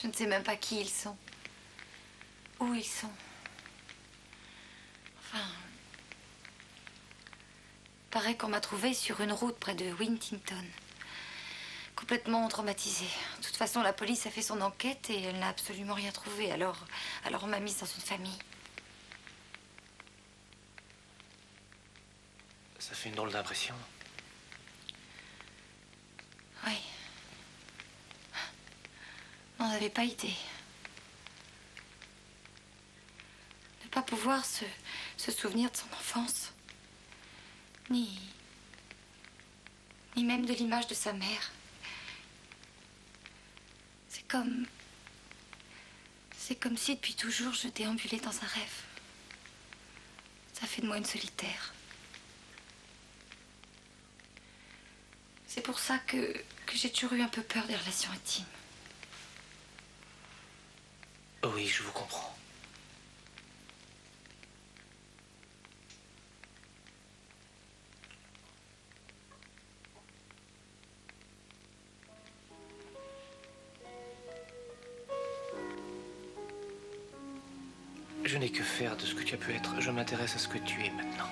Je ne sais même pas qui ils sont. Où ils sont. Enfin... Paraît qu'on m'a trouvée sur une route près de Wintington. Complètement traumatisée. De toute façon, la police a fait son enquête et elle n'a absolument rien trouvé. Alors on m'a mise dans une famille. Ça fait une drôle d'impression. Oui. On n'avait pas idée. Ne pas pouvoir se souvenir de son enfance. Ni même de l'image de sa mère. C'est comme si depuis toujours je déambulais dans un rêve. Ça fait de moi une solitaire. C'est pour ça que j'ai toujours eu un peu peur des relations intimes. Oui, je vous comprends. Je n'ai que faire de ce que tu as pu être. Je m'intéresse à ce que tu es maintenant.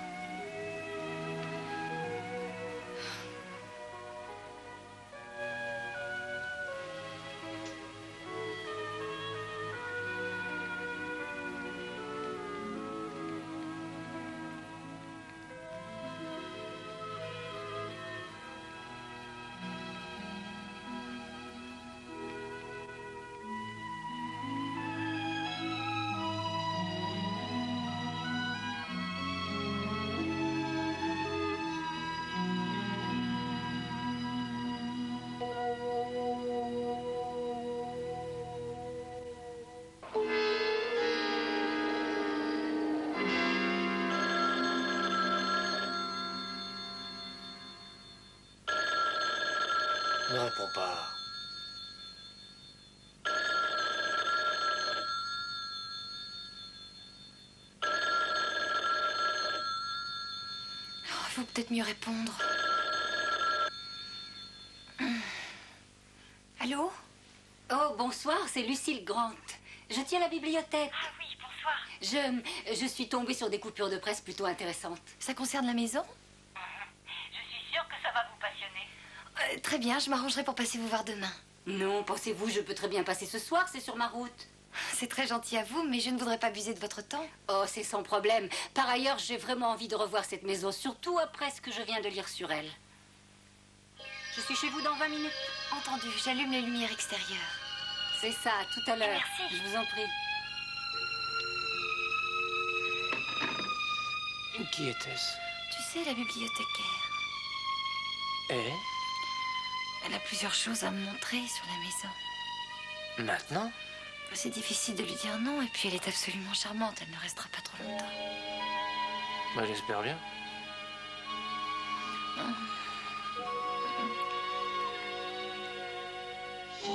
Ne réponds pas. Il faut peut-être mieux répondre. Allô? Oh, bonsoir, c'est Lucille Grant. Je tiens la bibliothèque. Ah oui, bonsoir. Je suis tombée sur des coupures de presse plutôt intéressantes. Ça concerne la maison? Je suis sûre que ça va vous passionner. Très bien, je m'arrangerai pour passer vous voir demain. Non, pensez-vous, je peux très bien passer ce soir, c'est sur ma route. C'est très gentil à vous, mais je ne voudrais pas abuser de votre temps. Oh, c'est sans problème. Par ailleurs, j'ai vraiment envie de revoir cette maison, surtout après ce que je viens de lire sur elle. Je suis chez vous dans 20 minutes. Entendu, j'allume les lumières extérieures. C'est ça, tout à l'heure. Merci. Je vous en prie. Qui était-ce? Tu sais, la bibliothécaire. Et? Elle a plusieurs choses à me montrer sur la maison. Maintenant? C'est difficile de lui dire non, et puis elle est absolument charmante. Elle ne restera pas trop longtemps. Bah, j'espère bien. Qui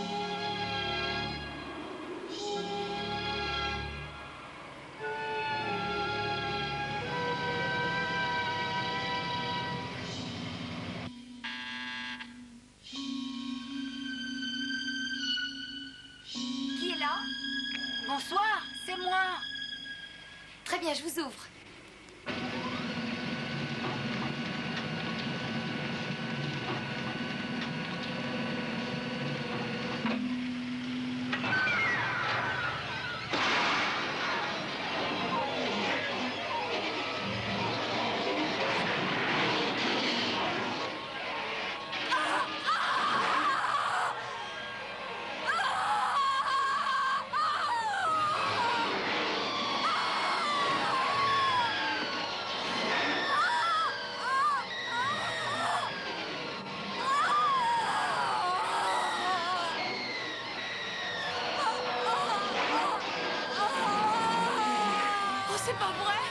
est là? Bonsoir, c'est moi. Très bien, je vous ouvre. Oh, c'est pas vrai!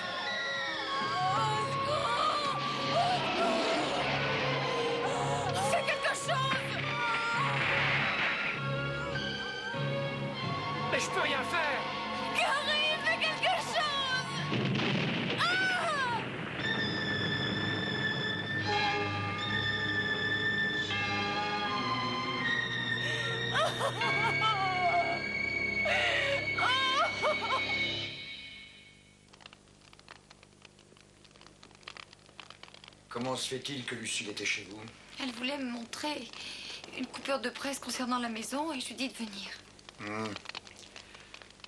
Fais quelque chose! Mais je peux rien faire. Gary, fais quelque chose! Ah! Comment se fait-il que Lucille était chez vous? Elle voulait me montrer une coupure de presse concernant la maison et je lui dis de venir.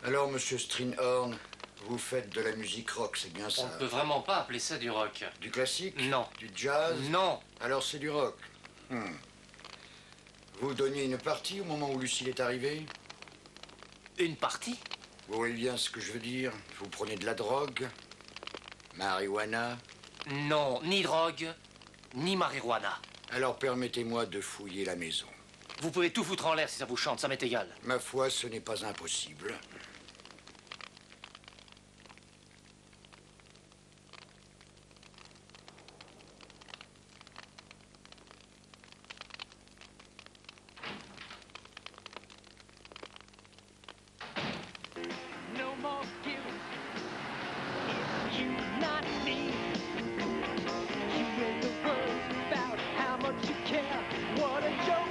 Alors, monsieur Strindhorn, vous faites de la musique rock, c'est bien ça? On ne peut vraiment pas appeler ça du rock. Du classique? Non. Du jazz? Non. Alors c'est du rock. Vous donniez une partie au moment où Lucille est arrivée? Une partie? Vous voyez bien ce que je veux dire? Vous prenez de la drogue? Marijuana? Non, ni drogue, ni marijuana. Alors permettez-moi de fouiller la maison. Vous pouvez tout foutre en l'air si ça vous chante, ça m'est égal. Ma foi, ce n'est pas impossible. No more guilt. It's you, not me. You read the words about how much you care. What a joke.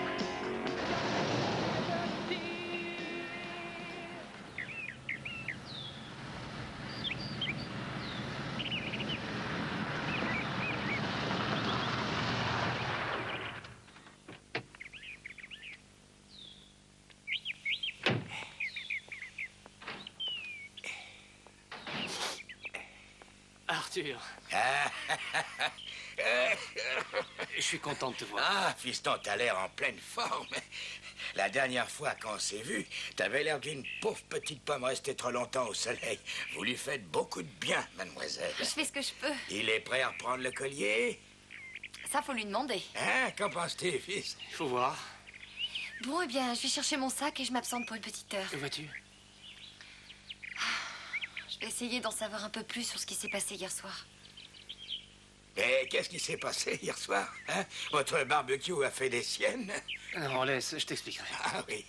Arthur, je suis content de te voir. Ah, fiston, t'as l'air en pleine forme. La dernière fois qu'on s'est vu, t'avais l'air d'une pauvre petite pomme restée trop longtemps au soleil. Vous lui faites beaucoup de bien, mademoiselle. Je fais ce que je peux. Il est prêt à reprendre le collier? Ça, faut lui demander. Hein? Qu'en penses-tu, fils? Il faut voir. Bon, eh bien, je vais chercher mon sac et je m'absente pour une petite heure. Où vas-tu? Je vais essayer d'en savoir un peu plus sur ce qui s'est passé hier soir. Et qu'est-ce qui s'est passé hier soir? Hein? Votre barbecue a fait des siennes? Non, laisse, je t'expliquerai. Ah oui.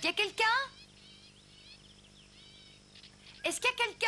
Y a quelqu'un? Est-ce qu'il y a quelqu'un?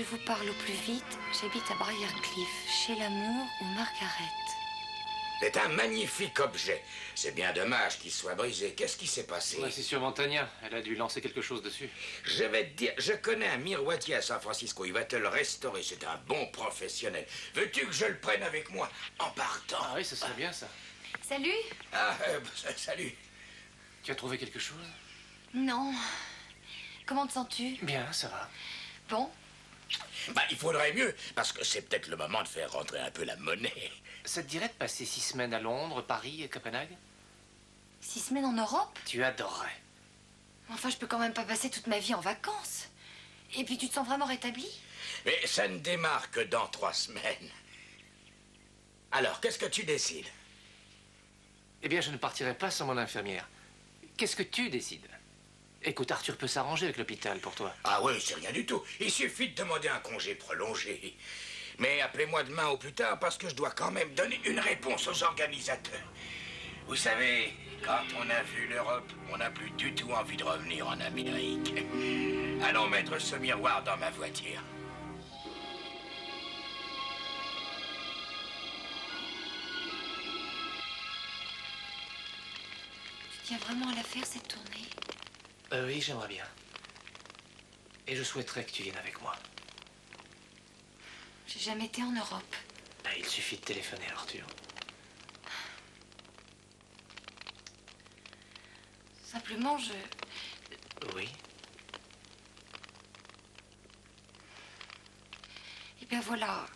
je vous parle au plus vite, j'habite à Briarcliff, chez l'amour ou Margaret. C'est un magnifique objet. C'est bien dommage qu'il soit brisé. Qu'est-ce qui s'est passé? Ouais, c'est sûrement Tania. Elle a dû lancer quelque chose dessus. Je vais te dire, je connais un miroitier à San Francisco. Il va te le restaurer. C'est un bon professionnel. Veux-tu que je le prenne avec moi en partant? Ah oui, ce serait bien ça. Salut? Ah, salut. Tu as trouvé quelque chose? Non. Comment te sens-tu? Bien, ça va. Bon? Bah, il faudrait mieux, parce que c'est peut-être le moment de faire rentrer un peu la monnaie. Ça te dirait de passer 6 semaines à Londres, Paris et Copenhague? 6 semaines en Europe? Tu adorerais. Enfin, je peux quand même pas passer toute ma vie en vacances. Et puis, tu te sens vraiment rétabli? Mais ça ne démarre que dans 3 semaines. Alors, qu'est-ce que tu décides? Eh bien, je ne partirai pas sans mon infirmière. Qu'est-ce que tu décides? Écoute, Arthur peut s'arranger avec l'hôpital pour toi. Ah oui, c'est rien du tout. Il suffit de demander un congé prolongé. Mais appelez-moi demain ou plus tard parce que je dois quand même donner une réponse aux organisateurs. Vous savez, quand on a vu l'Europe, on n'a plus du tout envie de revenir en Amérique. Allons mettre ce miroir dans ma voiture. Tu tiens vraiment à la faire, cette tournée? Oui, j'aimerais bien. Et je souhaiterais que tu viennes avec moi. J'ai jamais été en Europe. Ben, il suffit de téléphoner à Arthur. Simplement, Oui. Eh bien voilà,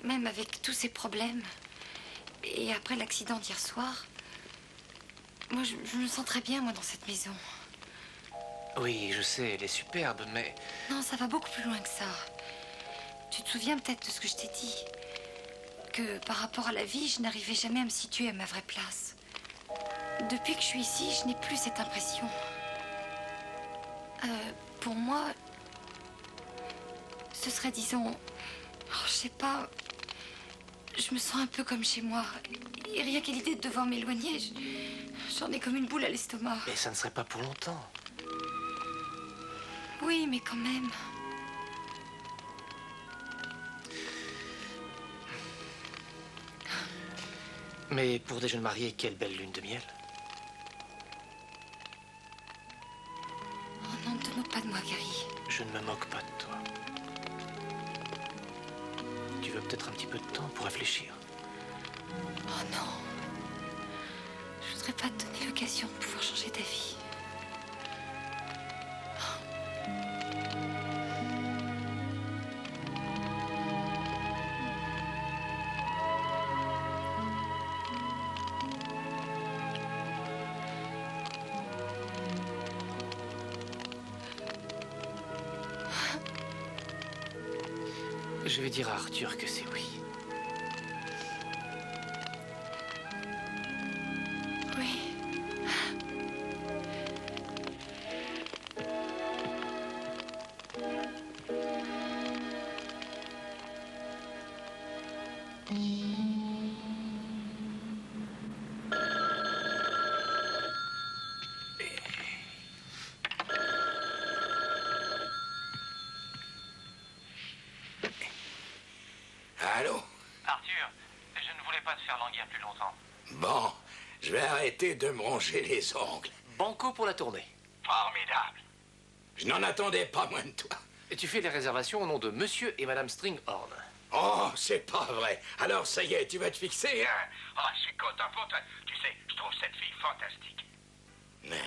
même avec tous ces problèmes, et après l'accident d'hier soir, moi je me sens très bien, moi, dans cette maison. Oui, je sais, elle est superbe, mais... Non, ça va beaucoup plus loin que ça. Tu te souviens peut-être de ce que je t'ai dit? Que par rapport à la vie, je n'arrivais jamais à me situer à ma vraie place. Depuis que je suis ici, je n'ai plus cette impression. Pour moi, ce serait, disons... Oh, je sais pas... Je me sens un peu comme chez moi. Et rien qu'à l'idée de devoir m'éloigner, j'en ai comme une boule à l'estomac. Mais ça ne serait pas pour longtemps. Oui, mais quand même... Mais pour des jeunes mariés, quelle belle lune de miel. Oh non, ne te moque pas de moi, Gary. Je ne me moque pas de toi. Tu veux peut-être un petit peu de temps pour réfléchir? Oh non. Je voudrais pas te donner l'occasion de pouvoir changer d'avis. Je vais dire à Arthur que c'est oui. Oui. Allô? Arthur, je ne voulais pas te faire languir plus longtemps. Bon, je vais arrêter de me ronger les ongles. Banco pour la tournée. Formidable. Je n'en attendais pas moins de toi. Et tu fais les réservations au nom de Monsieur et Madame Stringhorn. Oh, c'est pas vrai. Alors, ça y est, tu vas te fixer, hein? Oh, je suis content pour toi. Tu sais, je trouve cette fille fantastique. Oui.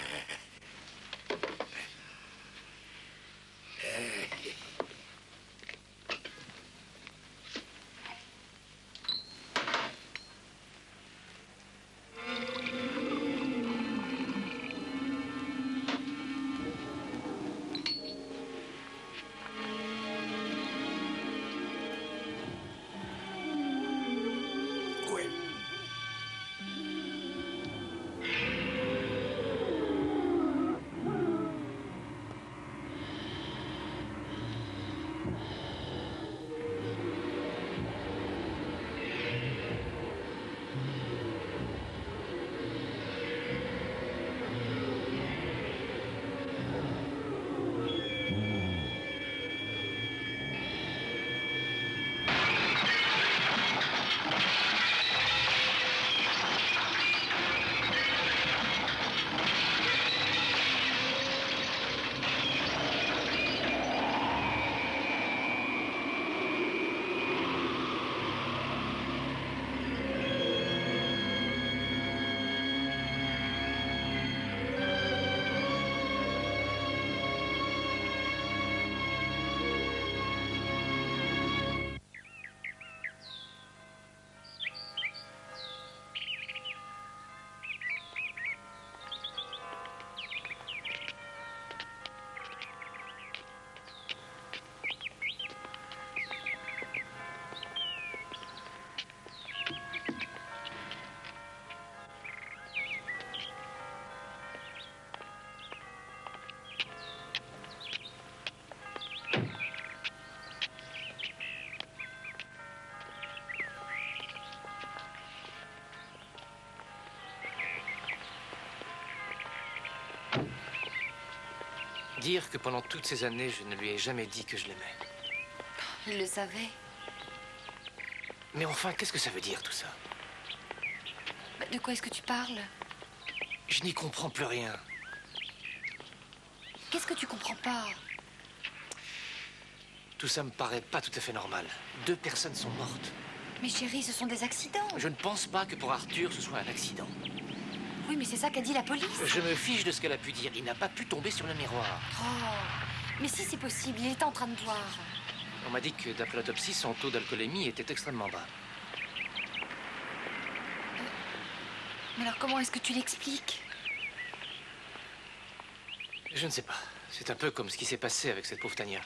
Dire que pendant toutes ces années, je ne lui ai jamais dit que je l'aimais. Il le savait. Mais enfin, qu'est-ce que ça veut dire tout ça? Bah, de quoi est-ce que tu parles? Je n'y comprends plus rien. Qu'est-ce que tu comprends pas? Tout ça me paraît pas tout à fait normal. 2 personnes sont mortes. Mais chérie, ce sont des accidents. Je ne pense pas que pour Arthur, ce soit un accident. Oui, mais c'est ça qu'a dit la police. Je me fiche de ce qu'elle a pu dire. Il n'a pas pu tomber sur le miroir. Oh, mais si c'est possible, il était en train de boire. On m'a dit que d'après l'autopsie, son taux d'alcoolémie était extrêmement bas. Mais alors comment est-ce que tu l'expliques? Je ne sais pas. C'est un peu comme ce qui s'est passé avec cette pauvre Tania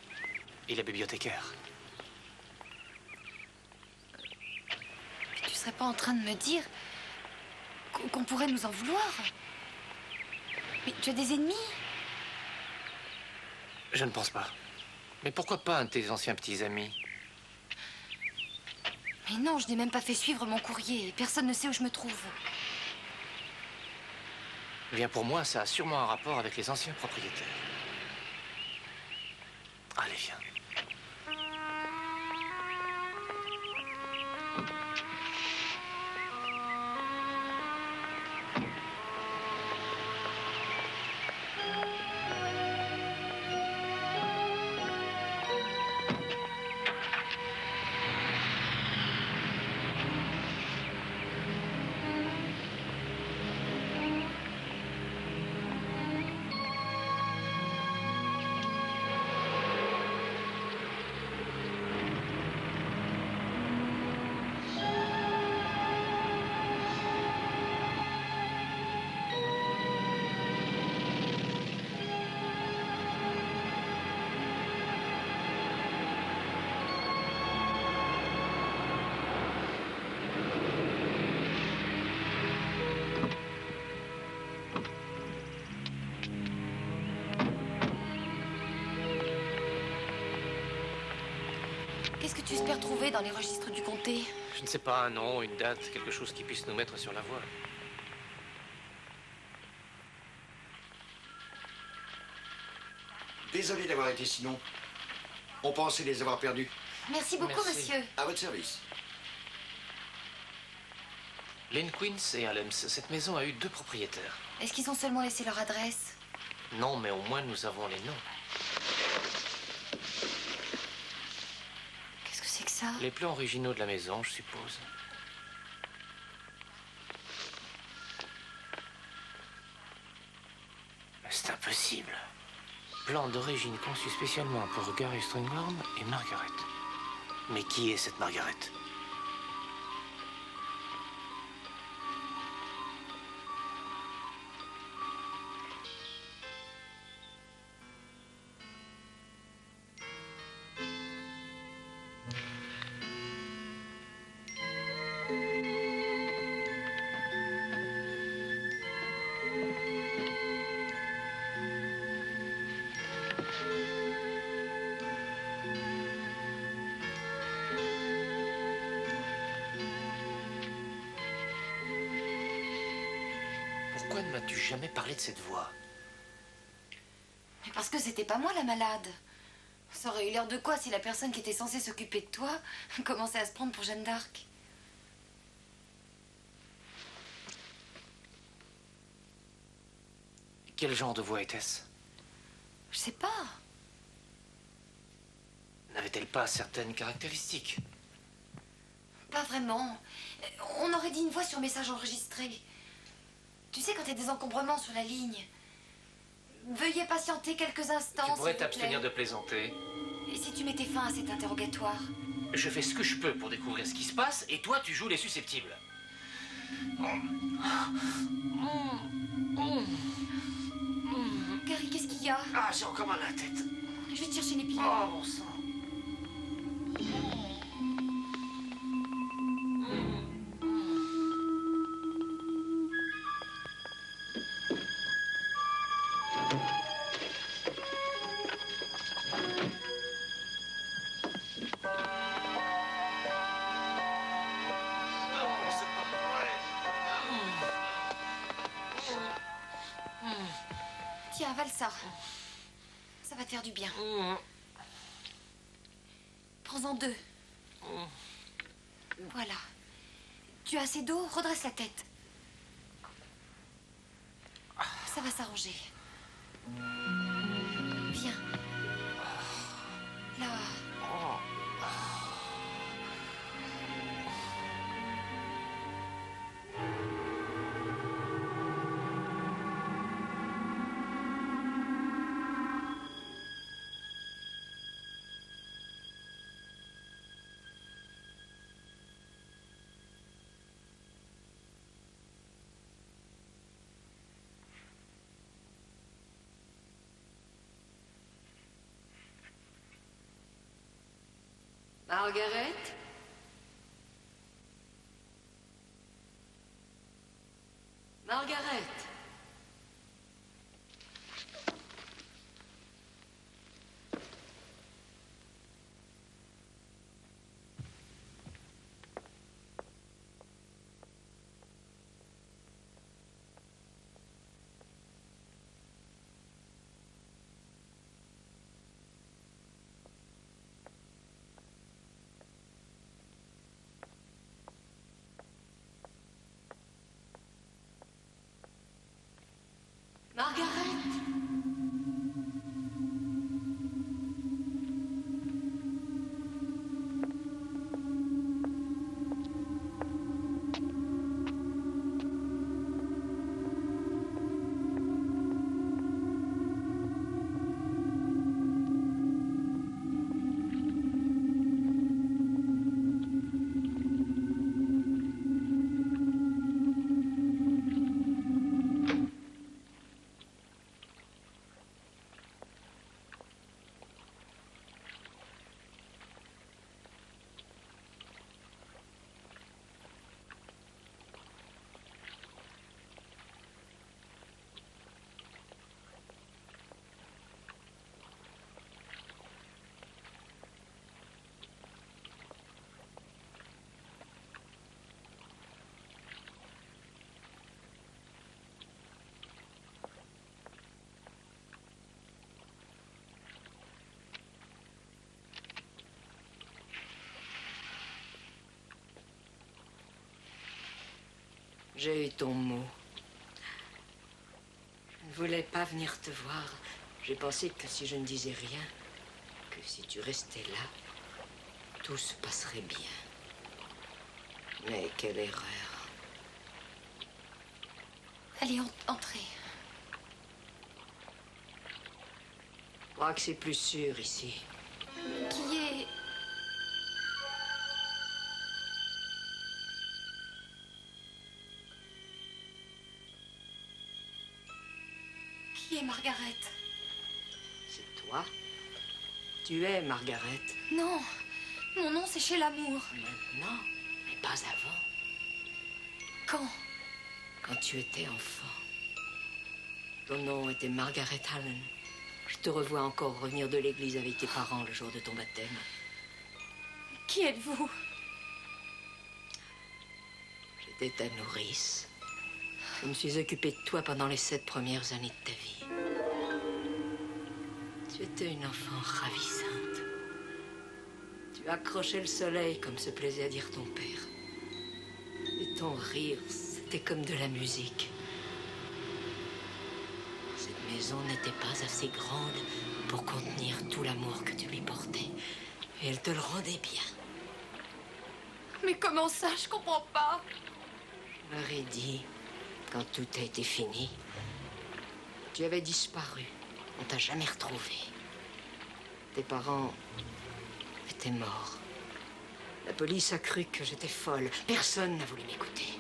et la bibliothécaire. Mais tu serais pas en train de me dire qu'on pourrait nous en vouloir? Mais tu as des ennemis? Je ne pense pas. Mais pourquoi pas un de tes anciens petits amis? Mais non, je n'ai même pas fait suivre mon courrier. Personne ne sait où je me trouve. Eh bien, pour moi, ça a sûrement un rapport avec les anciens propriétaires. Allez, viens. Qu'est-ce que tu espères trouver dans les registres du comté? Je ne sais pas, un nom, une date, quelque chose qui puisse nous mettre sur la voie. Désolé d'avoir été si long. On pensait les avoir perdus. Merci beaucoup, Merci. monsieur. À votre service. Lynn Quince et Allems, cette maison a eu 2 propriétaires. Est-ce qu'ils ont seulement laissé leur adresse? Non, mais au moins nous avons les noms. Qu'est-ce que c'est que ça? Les plans originaux de la maison, je suppose. C'est impossible. Plan d'origine conçu spécialement pour Gary Stringhorn et Margaret. Mais qui est cette Margaret? Pourquoi ne m'as-tu jamais parlé de cette voix? Mais parce que c'était pas moi la malade. Ça aurait eu l'air de quoi si la personne qui était censée s'occuper de toi commençait à se prendre pour Jeanne d'Arc? Quel genre de voix était-ce? Je sais pas. N'avait-elle pas certaines caractéristiques? Pas vraiment. On aurait dit une voix sur message enregistré. Tu sais, quand il y a des encombrements sur la ligne. Veuillez patienter quelques instants. Tu pourrais s'il vous t'abstenir de plaît. plaisanter. Et si tu mettais fin à cet interrogatoire? Je fais ce que je peux pour découvrir ce qui se passe, et toi, tu joues les susceptibles. Gary, qu'est-ce qu'il y a? Ah, j'ai encore mal à la tête. Je vais te chercher les pilules. Oh, bon sang. Tiens, avale ça. Ça va te faire du bien. Prends-en 2. Voilà. Tu as assez d'eau? Redresse la tête. Ça va s'arranger. Viens. Là. Margaret? Margaret? Margaret? J'ai eu ton mot. Je ne voulais pas venir te voir. J'ai pensé que si je ne disais rien, que si tu restais là, tout se passerait bien. Mais quelle erreur. Allez, entrez. Je crois que c'est plus sûr ici. Qui est... Qui est Margaret? C'est toi? Tu es Margaret? Non, mon nom c'est Chez l'amour. Maintenant, mais pas avant. Quand? Quand tu étais enfant. Ton nom était Margaret Allen. Je te revois encore revenir de l'église avec tes parents le jour de ton baptême. Qui êtes-vous? J'étais ta nourrice. Je me suis occupée de toi pendant les 7 premières années de ta vie. Tu étais une enfant ravissante. Tu accrochais le soleil comme se plaisait à dire ton père. Et ton rire, c'était comme de la musique. Cette maison n'était pas assez grande pour contenir tout l'amour que tu lui portais. Et elle te le rendait bien. Mais comment ça? Je comprends pas. Je leur ai dit, quand tout a été fini, tu avais disparu. On t'a jamais retrouvé. Tes parents étaient morts. La police a cru que j'étais folle. Personne n'a voulu m'écouter.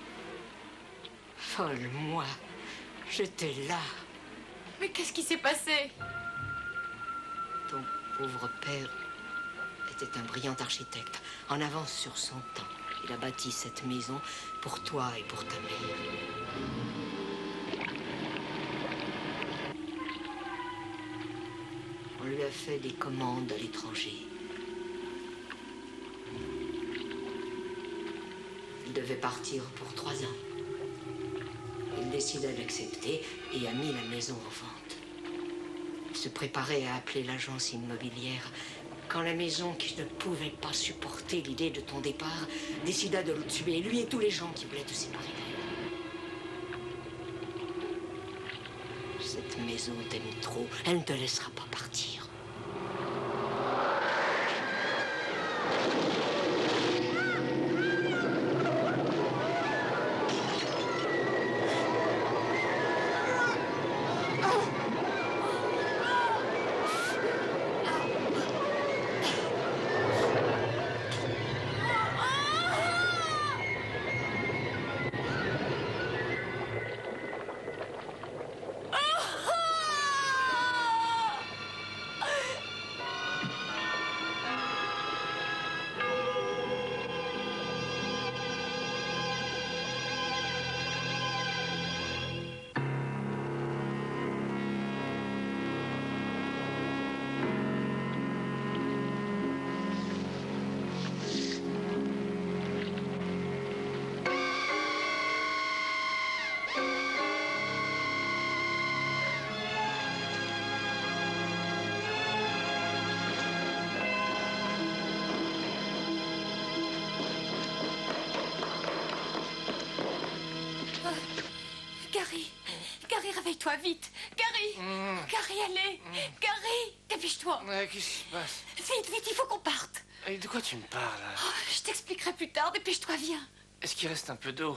Folle, moi. J'étais là. Mais qu'est-ce qui s'est passé? Ton pauvre père était un brillant architecte, en avance sur son temps. Il a bâti cette maison pour toi et pour ta mère. On lui a fait des commandes à l'étranger. Il devait partir pour 3 ans. Il décida d'accepter et a mis la maison en vente. se préparait à appeler l'agence immobilière quand la maison, qui ne pouvait pas supporter l'idée de ton départ, décida de le tuer, lui et tous les gens qui voulaient te séparer d'elle. Cette maison t'aime trop, elle ne te laissera pas partir. Gary, réveille-toi vite. Gary, Gary, allez. Gary, dépêche-toi. Qu'est-ce qui se passe? Vite, vite, il faut qu'on parte. Et de quoi tu me parles? Oh, je t'expliquerai plus tard. Dépêche-toi, viens. Est-ce qu'il reste un peu d'eau?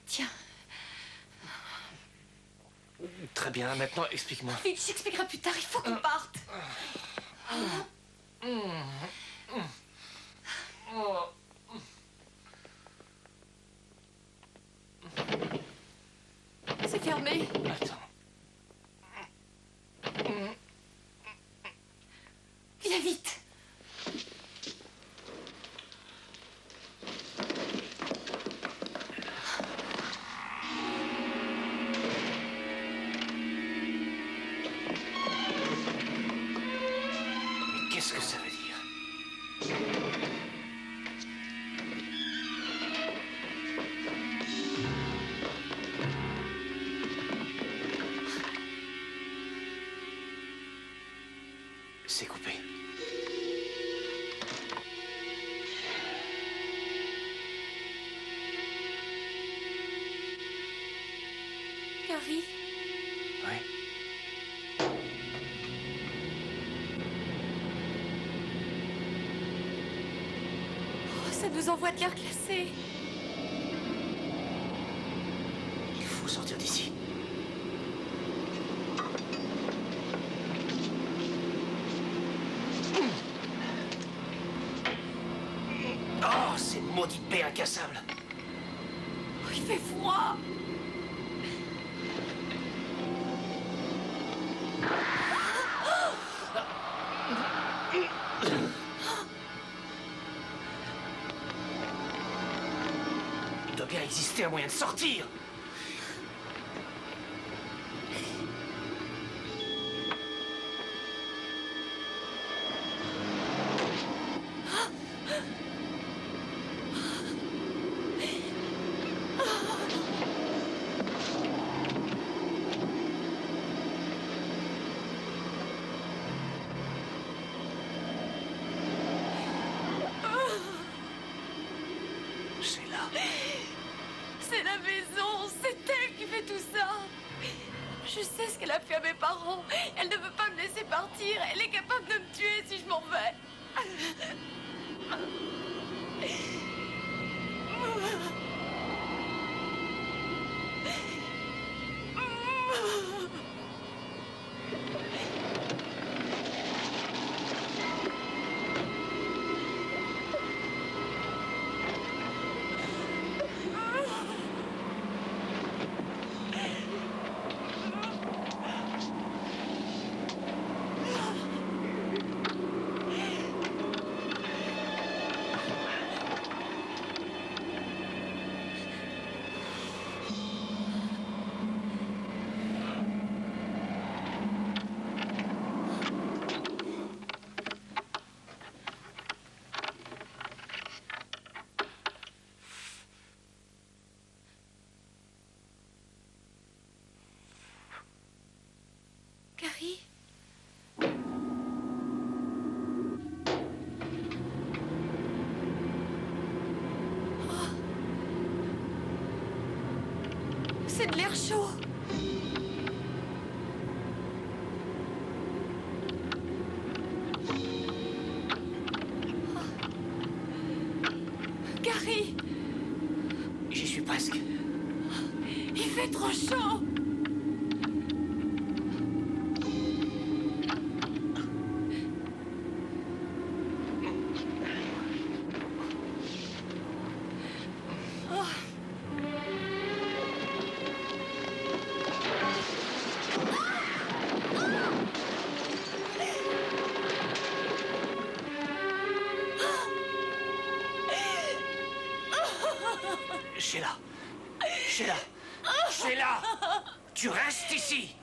Tiens. Très bien, maintenant explique-moi. Vite, je t'expliquerai plus tard. Il faut qu'on parte. C'est fermé. Attends. Viens vite. Mais qu'est-ce que ça veut dire? C'est coupé. Gary. Oui. Oh, ça nous envoie de l'air glacé. Il faut sortir d'ici. Oh, ces maudites baies incassables. Oh, il fait froid. Il doit bien exister un moyen de sortir. C'est la maison, c'est elle qui fait tout ça. Je sais ce qu'elle a fait à mes parents. Elle ne veut pas me laisser partir. Elle est capable de me tuer si je m'en vais. C'est de l'air chaud. Gary! J'y suis presque. Il fait trop chaud. Sheila! Sheila! Sheila! Tu restes ici!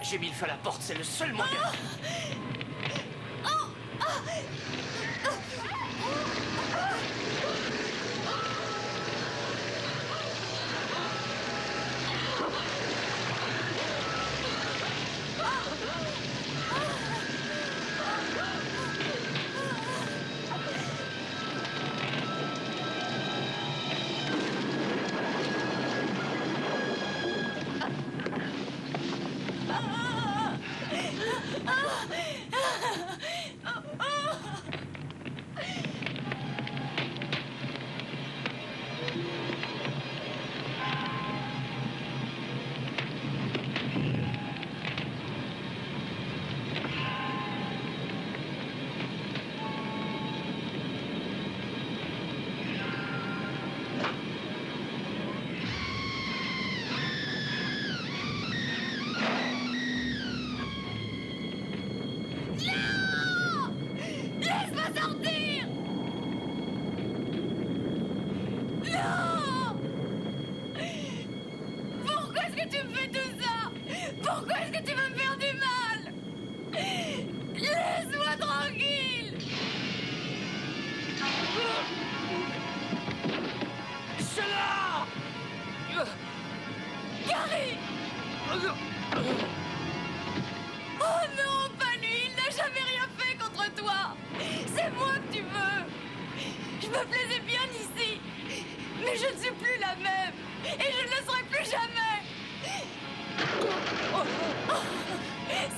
J'ai mis le feu à la porte, c'est le seul moyen.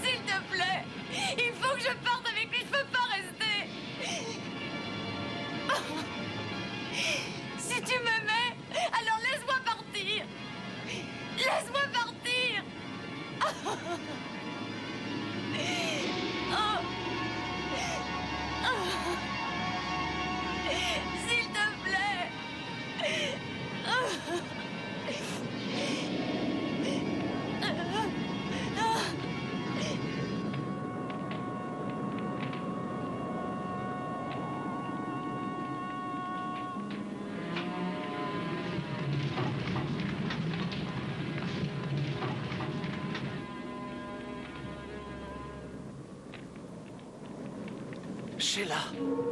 S'il te plaît. S'il te plaît. Sheila.